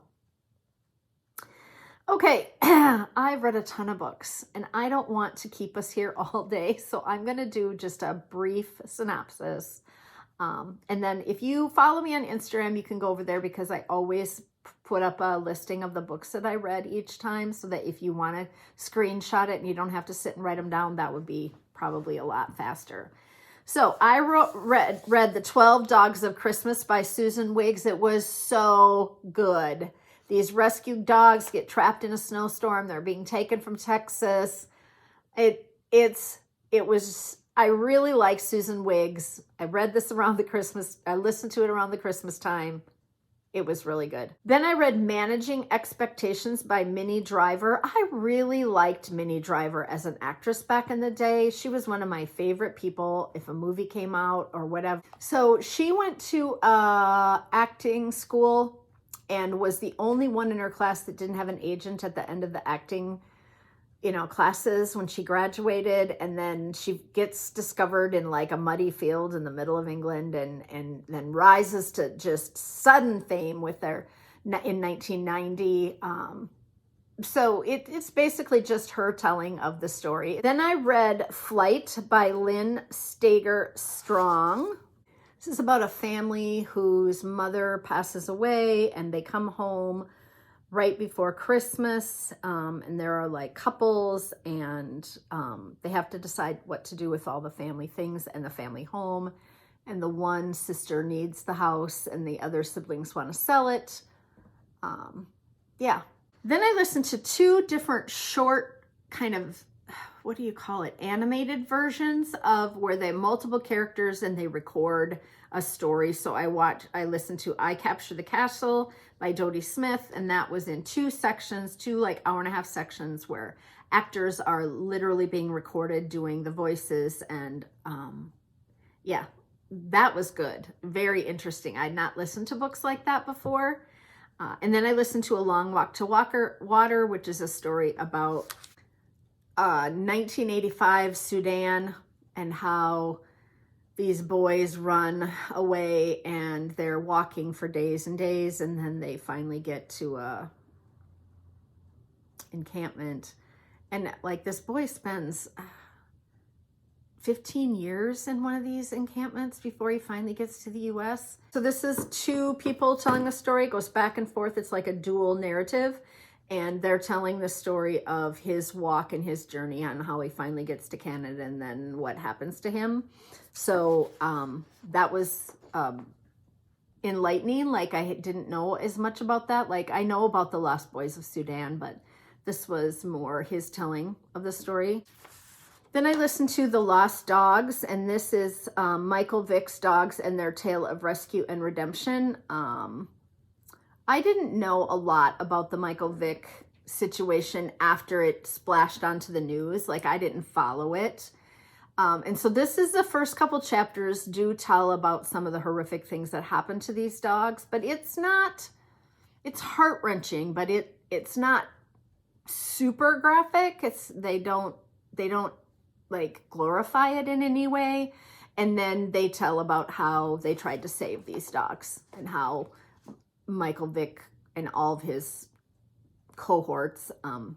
Okay, I've read a ton of books, and I don't want to keep us here all day, so I'm going to do just a brief synopsis. And then if you follow me on Instagram, you can go over there, because I always put up a listing of the books that I read each time, so that if you want to screenshot it and you don't have to sit and write them down, that would be probably a lot faster. So I read The 12 Dogs of Christmas by Susan Wiggs. It was so good. These rescued dogs get trapped in a snowstorm. They're being taken from Texas. I really like Susan Wiggs. I read this I listened to it around the Christmas time. It was really good. Then I read Managing Expectations by Minnie Driver. I really liked Minnie Driver as an actress back in the day. She was one of my favorite people if a movie came out or whatever. So she went to acting school and was the only one in her class that didn't have an agent at the end of the acting classes when she graduated. And then she gets discovered in like a muddy field in the middle of England, and then rises to just sudden fame with her in 1990. So it's basically just her telling of the story. Then I read Flight by Lynn Stager Strong. This is about a family whose mother passes away, and they come home right before Christmas, and there are like couples, and they have to decide what to do with all the family things and the family home, and the one sister needs the house and the other siblings want to sell it. Yeah. Then I listened to two different short kind of what do you call it? Animated versions of where they have multiple characters and they record a story. So I listened to I Capture the Castle by Dodie Smith, and that was in 2 sections, 2 like hour-and-a-half sections where actors are literally being recorded doing the voices. And yeah, that was good. Very interesting. I'd not listened to books like that before. And then I listened to A Long Walk to Water, which is a story about 1985 Sudan and how these boys run away and they're walking for days and days, and then they finally get to a encampment, and like this boy spends 15 years in one of these encampments before he finally gets to the US. So this is 2 people telling the story. It goes back and forth. It's like a dual narrative, and they're telling the story of his walk and his journey on how he finally gets to Canada and then what happens to him. So that was enlightening. Like, I didn't know as much about that. Like, I know about the Lost Boys of Sudan, but this was more his telling of the story. Then I listened to The Lost Dogs, and this is Michael Vick's Dogs and Their Tale of Rescue and Redemption. I didn't know a lot about the Michael Vick situation after it splashed onto the news. Like, I didn't follow it. And so this is the first couple chapters do tell about some of the horrific things that happened to these dogs, but it's heart-wrenching, but it's not super graphic. They don't like glorify it in any way. And then they tell about how they tried to save these dogs and how Michael Vick and all of his cohorts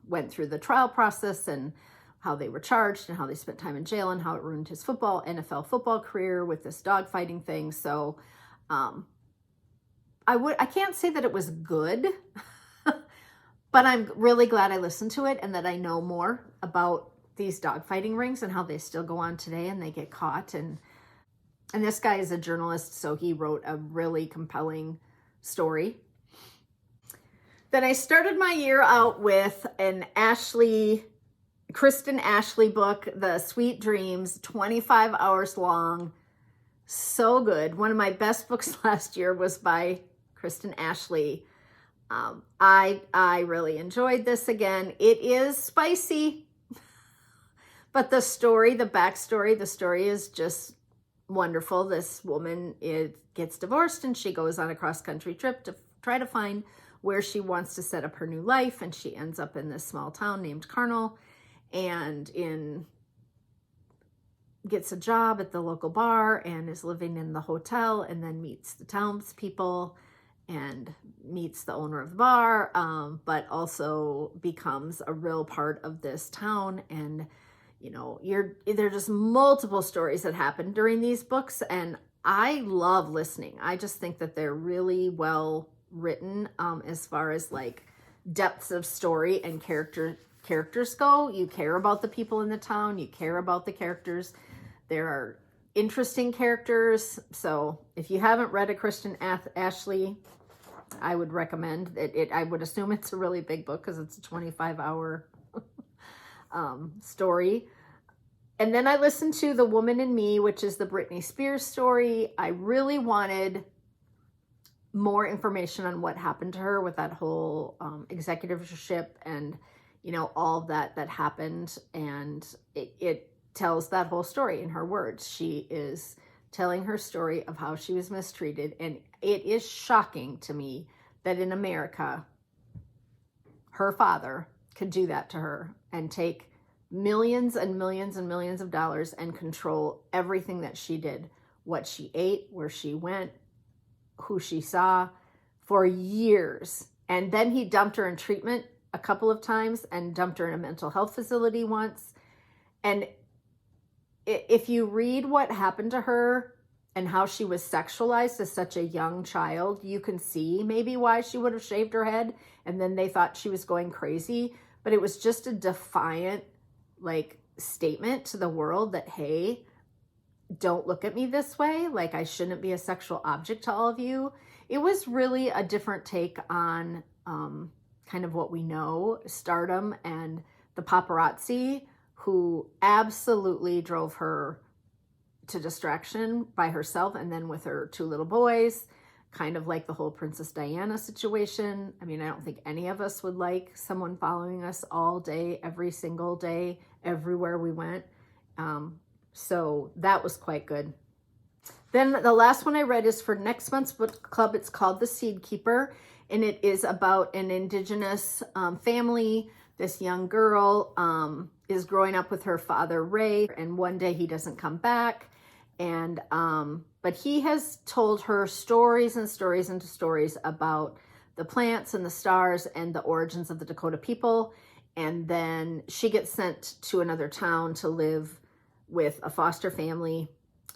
went through the trial process and how they were charged and how they spent time in jail and how it ruined his NFL football career with this dog fighting thing. So I can't say that it was good, but I'm really glad I listened to it and that I know more about these dog fighting rings and how they still go on today and they get caught. And this guy is a journalist, so he wrote a really compelling story. Then I started my year out with an Kristen Ashley book, The Sweet Dreams, 25 hours long. So good. One of my best books last year was by Kristen Ashley. I really enjoyed this again. It is spicy, but the backstory, the story is just wonderful. This woman gets divorced and she goes on a cross-country trip to try to find where she wants to set up her new life. And she ends up in this small town named Carnal and gets a job at the local bar and is living in the hotel, and then meets the townspeople and meets the owner of the bar, but also becomes a real part of this town. And there are just multiple stories that happen during these books, and I love listening. I just think that they're really well written as far as like depths of story and characters go. You care about the people in the town. You care about the characters. There are interesting characters. So if you haven't read a Kristen Ashley, I would recommend it. I would assume it's a really big book because it's a 25-hour story. And then I listened to The Woman in Me, which is the Britney Spears story. I really wanted more information on what happened to her with that whole executiveship and all of that happened. And it tells that whole story in her words. She is telling her story of how she was mistreated. And it is shocking to me that in America, her father could do that to her and take millions and millions and millions of dollars and control everything that she did, what she ate, where she went, who she saw, for years. And then he dumped her in treatment a couple of times and dumped her in a mental health facility once. And if you read what happened to her and how she was sexualized as such a young child, you can see maybe why she would have shaved her head and then they thought she was going crazy. But it was just a defiant statement to the world that, hey, don't look at me this way. Like, I shouldn't be a sexual object to all of you. It was really a different take on kind of what we know, stardom and the paparazzi who absolutely drove her to distraction by herself, and then with her 2 little boys, kind of like the whole Princess Diana situation. I mean, I don't think any of us would like someone following us all day, every single day, everywhere we went. So that was quite good. Then the last one I read is for next month's book club. It's called The Seed Keeper, and it is about an indigenous family. This young girl is growing up with her father, Ray, and one day he doesn't come back. And but he has told her stories and stories and stories about the plants and the stars and the origins of the Dakota people. And then she gets sent to another town to live with a foster family,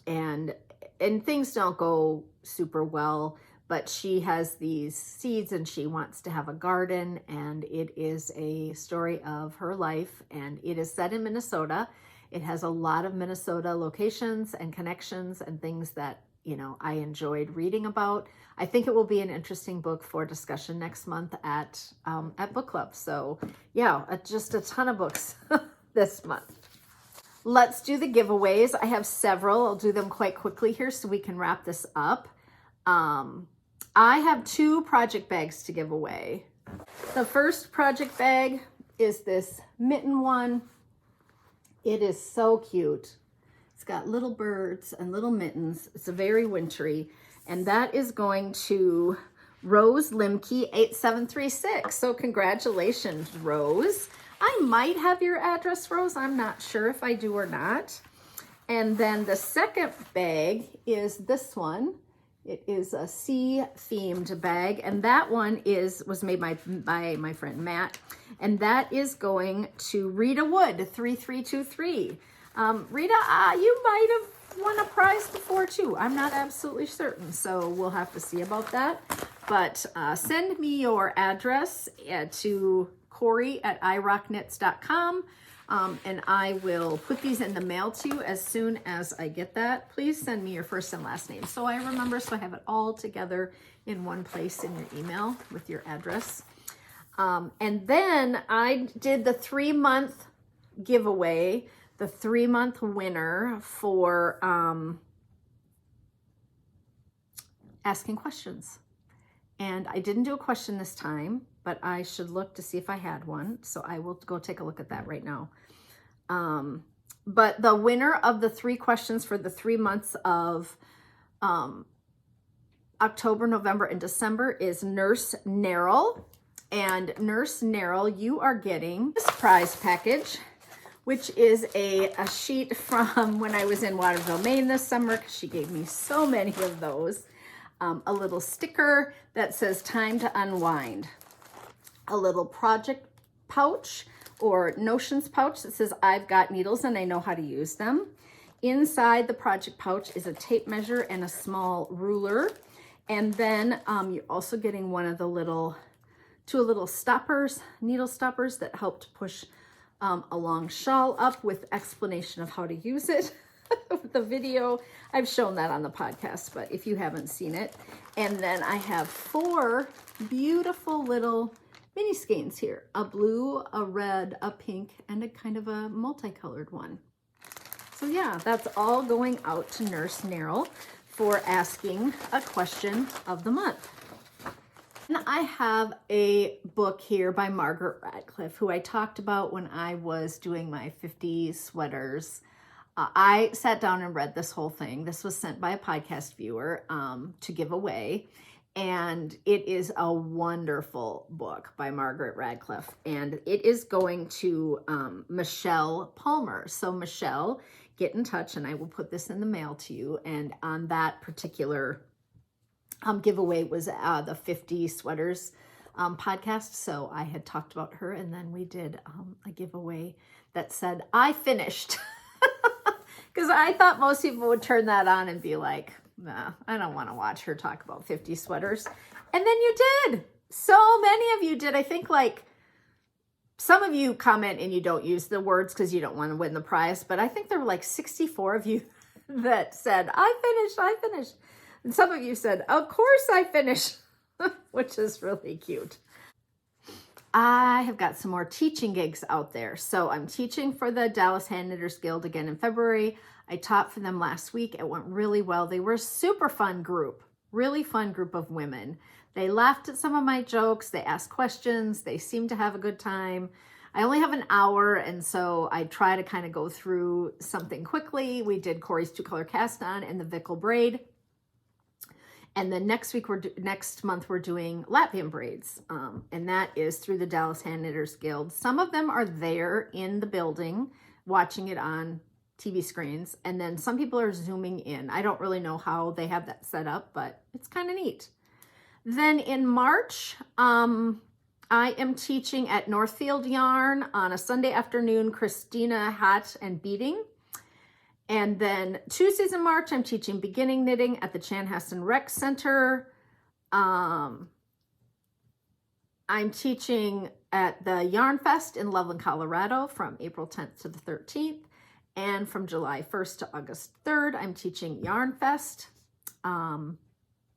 and things don't go super well, but she has these seeds and she wants to have a garden, and it is a story of her life, and it is set in Minnesota. It has a lot of Minnesota locations and connections and things that, you know, I enjoyed reading about. I think it will be an interesting book for discussion next month at book club. So yeah, just a ton of books this month. Let's do the giveaways. I have several. I'll do them quite quickly here so we can wrap this up. I have 2 project bags to give away. The first project bag is this mitten one. It is so cute. It's got little birds and little mittens. It's a very wintry, and that is going to Rose Limke 8736. So congratulations, Rose. I might have your address, Rose. I'm not sure if I do or not. And then the second bag is this one. It is a sea themed bag, and that one was made by my friend Matt, and that is going to Rita Wood 3323. Rita, you might have won a prize before too. I'm not absolutely certain, so we'll have to see about that. But send me your address to Cori at iRockKnits.com. And I will put these in the mail to you as soon as I get that. Please send me your first and last name so I remember, so I have it all together in one place in your email with your address. And then I did the 3-month giveaway, the 3-month winner for asking questions. And I didn't do a question this time, but I should look to see if I had one. So I will go take a look at that right now. But the winner of the 3 questions for the 3 months of October, November, and December is Nurse Nerl. And Nurse Nerl, you are getting this prize package, which is a sheet from when I was in Waterville, Maine this summer, because she gave me so many of those. A little sticker that says time to unwind. A little project pouch or notions pouch that says I've got needles and I know how to use them. Inside the project pouch is a tape measure and a small ruler. And then you're also getting one of the 2 little stoppers, needle stoppers that help to push a long shawl up with explanation of how to use it. The video, I've shown that on the podcast, but if you haven't seen it. And then I have 4 beautiful little mini skeins here, a blue, a red, a pink, and a kind of a multicolored one. So yeah, that's all going out to Nurse Nerl for asking a question of the month. And I have a book here by Margaret Radcliffe, who I talked about when I was doing my 50 sweaters. I sat down and read this whole thing. This was sent by a podcast viewer to give away. And it is a wonderful book by Margaret Radcliffe. And it is going to Michelle Palmer. So Michelle, get in touch and I will put this in the mail to you. And on that particular giveaway was the 50 Sweaters podcast. So I had talked about her, and then we did a giveaway that said, I finished. Because I thought most people would turn that on and be like, nah, I don't want to watch her talk about 50 sweaters. And then you did. So many of you did. I think like some of you comment and you don't use the words because you don't want to win the prize. But I think there were like 64 of you that said, I finished. And some of you said, of course I finished, which is really cute. I have got some more teaching gigs out there. So I'm teaching for the Dallas Hand Knitters Guild again in February. I taught for them last week. It went really well. They were a super fun group, really fun group of women. They laughed at some of my jokes. They asked questions. They seemed to have a good time. I only have an hour, and so I try to kind of go through something quickly. We did Cori's 2-color cast on and the Vickel braid. And then next month we're doing Latvian braids, and that is through the Dallas Hand Knitters Guild. Some of them are there in the building watching it on TV screens, and then some people are zooming in. I don't really know how they have that set up, but it's kind of neat. Then in March, I am teaching at Northfield Yarn on a Sunday afternoon, Christina hat and beading. And then Tuesdays in March, I'm teaching beginning knitting at the Chanhassen Rec Center. I'm teaching at the Yarn Fest in Loveland, Colorado from April 10th to the 13th. And from July 1st to August 3rd, I'm teaching Yarn Fest in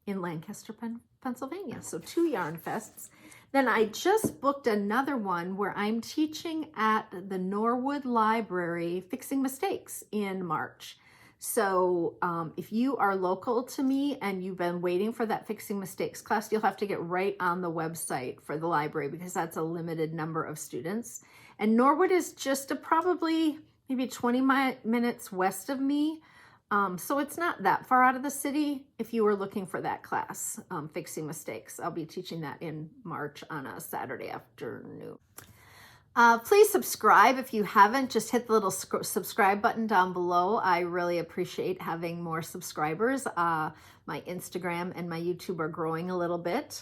Lancaster, Pennsylvania. So 2 Yarn Fests. Then I just booked another one where I'm teaching at the Norwood Library Fixing Mistakes in March. So if you are local to me and you've been waiting for that Fixing Mistakes class, you'll have to get right on the website for the library because that's a limited number of students. And Norwood is just probably maybe 20 minutes west of me. So it's not that far out of the city if you were looking for that class, Fixing Mistakes. I'll be teaching that in March on a Saturday afternoon. Please subscribe if you haven't. Just hit the little subscribe button down below. I really appreciate having more subscribers. My Instagram and my YouTube are growing a little bit.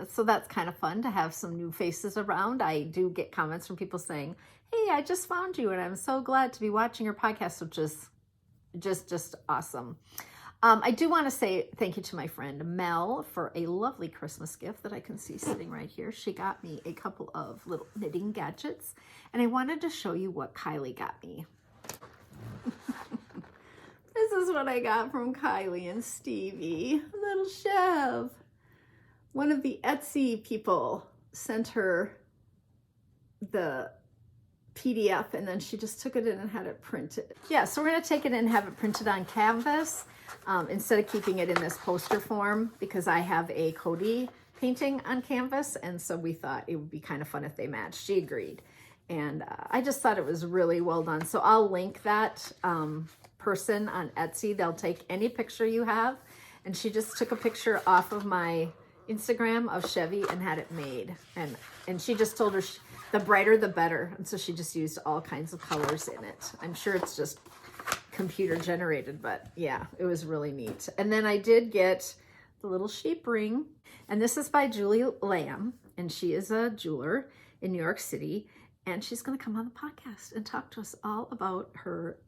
So that's kind of fun to have some new faces around. I do get comments from people saying, hey, I just found you and I'm so glad to be watching your podcast, which is just awesome. I do want to say thank you to my friend Mel for a lovely Christmas gift that I can see sitting right here. She got me a couple of little knitting gadgets, and I wanted to show you what Kylie got me. This is what I got from Kylie and Stevie. A little Chev. One of the Etsy people sent her the PDF, and then she just took it in and had it printed. Yeah, so we're going to take it in and have it printed on canvas instead of keeping it in this poster form because I have a Cody painting on canvas, and so we thought it would be kind of fun if they matched. She agreed, and I just thought it was really well done. So I'll link that person on Etsy. They'll take any picture you have, and she just took a picture off of my Instagram of Chevy and had it made, and she just told her the brighter the better, and so she just used all kinds of colors in it. I'm sure it's just computer generated, but yeah, it was really neat. And then I did get the little sheep ring, and this is by Julie Lamb, and she is a jeweler in New York City, and she's going to come on the podcast and talk to us all about her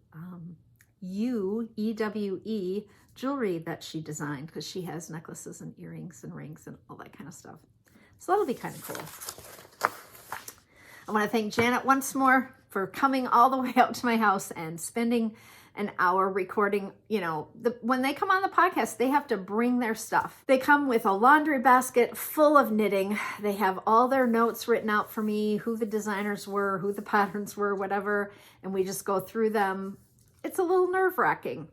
EWE jewelry that she designed, because she has necklaces and earrings and rings and all that kind of stuff. So that'll be kind of cool. I want to thank Janet once more for coming all the way out to my house and spending an hour recording. You know, when they come on the podcast, they have to bring their stuff. They come with a laundry basket full of knitting. They have all their notes written out for me, who the designers were, who the patterns were, whatever, and we just go through them. It's a little nerve-wracking.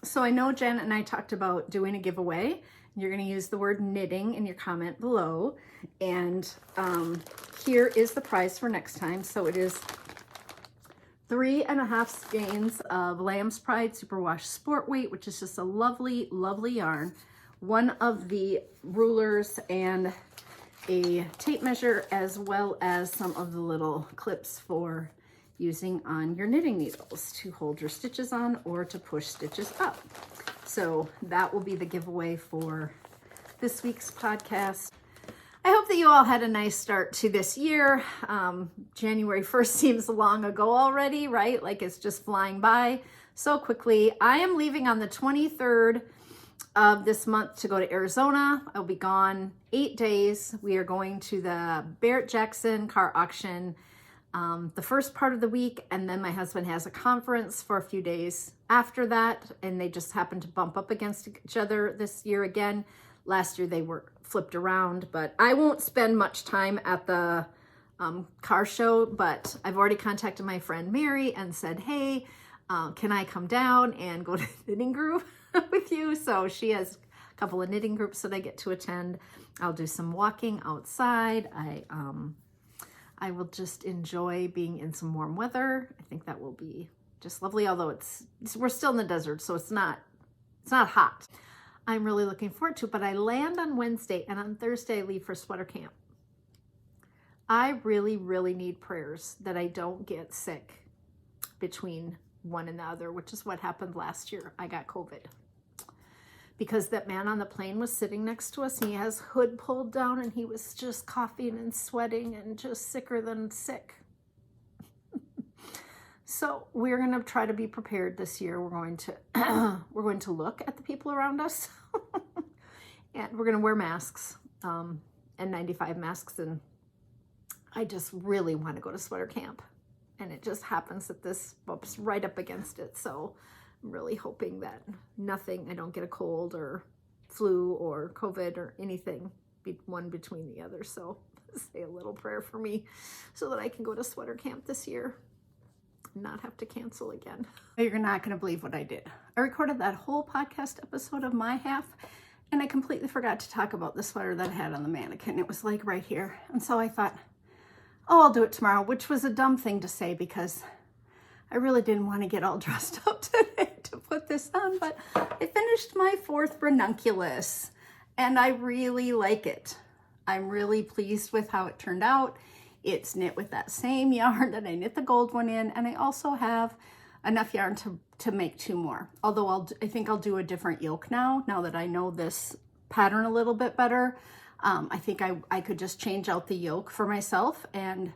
So I know Janet and I talked about doing a giveaway. You're going to use the word knitting in your comment below. And here is the prize for next time. So it is 3.5 skeins of Lamb's Pride Superwash Sport Weight, which is just a lovely, lovely yarn. One of the rulers and a tape measure, as well as some of the little clips for using on your knitting needles to hold your stitches on or to push stitches up. So that will be the giveaway for this week's podcast. I hope that you all had a nice start to this year. January 1st seems long ago already, right? Like it's just flying by so quickly. I am leaving on the 23rd of this month to go to Arizona. I'll be gone 8 days. We are going to the Barrett-Jackson car auction the first part of the week, and then my husband has a conference for a few days after that, and they just happened to bump up against each other this year again. Last year they were flipped around, but I won't spend much time at the car show, but I've already contacted my friend Mary and said, hey, can I come down and go to knitting group with you? So she has a couple of knitting groups that I get to attend. I'll do some walking outside. I will just enjoy being in some warm weather. I think that will be just lovely, although we're still in the desert, so it's not hot. I'm really looking forward to it, but I land on Wednesday, and on Thursday I leave for sweater camp. I really, really need prayers that I don't get sick between one and the other, which is what happened last year. I got COVID because that man on the plane was sitting next to us, and he has hood pulled down, and he was just coughing and sweating and just sicker than sick. So we're going to try to be prepared this year. We're going to look at the people around us and we're going to wear masks, N95 masks. And I just really want to go to sweater camp, and it just happens that this bumps right up against it. So I'm really hoping that I don't get a cold or flu or COVID or anything, one between the other. So say a little prayer for me so that I can go to sweater camp this year. Not have to cancel again. You're not going to believe what I did. I recorded that whole podcast episode of my half, and I completely forgot to talk about the sweater that I had on the mannequin. It was like right here. And so I thought, oh, I'll do it tomorrow, which was a dumb thing to say because I really didn't want to get all dressed up today to put this on, but I finished my 4th ranunculus and I really like it. I'm really pleased with how it turned out. It's knit with that same yarn that I knit the gold one in, and I also have enough yarn to make 2 more. Although I think I'll do a different yoke now that I know this pattern a little bit better. I think I could just change out the yoke for myself and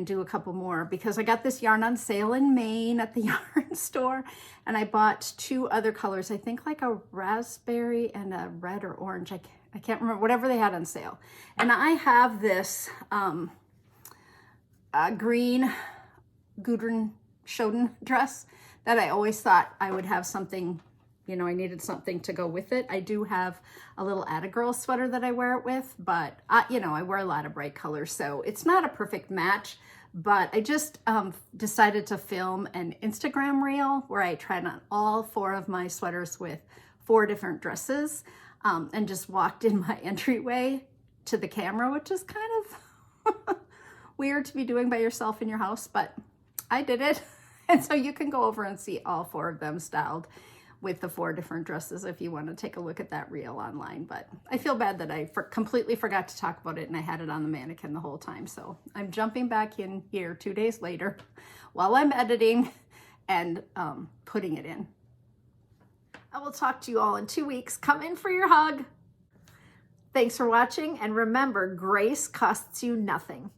do a couple more, because I got this yarn on sale in Maine at the yarn store, and I bought 2 other colors. I think like a raspberry and a red or orange. I can't remember, whatever they had on sale. And I have this green Gudrun Schoden dress that I always thought I would have something, I needed something to go with it. I do have a little Atta Girl sweater that I wear it with, but I wear a lot of bright colors, so it's not a perfect match. But I just decided to film an Instagram reel where I tried on all 4 of my sweaters with 4 different dresses, and just walked in my entryway to the camera, which is kind of weird to be doing by yourself in your house, but I did it. And so you can go over and see all 4 of them styled with the 4 different dresses if you want to take a look at that reel online. But I feel bad that I completely forgot to talk about it, and I had it on the mannequin the whole time. So I'm jumping back in here 2 days later while I'm editing and putting it in. I will talk to you all in 2 weeks. Come in for your hug. Thanks for watching, and remember, grace costs you nothing.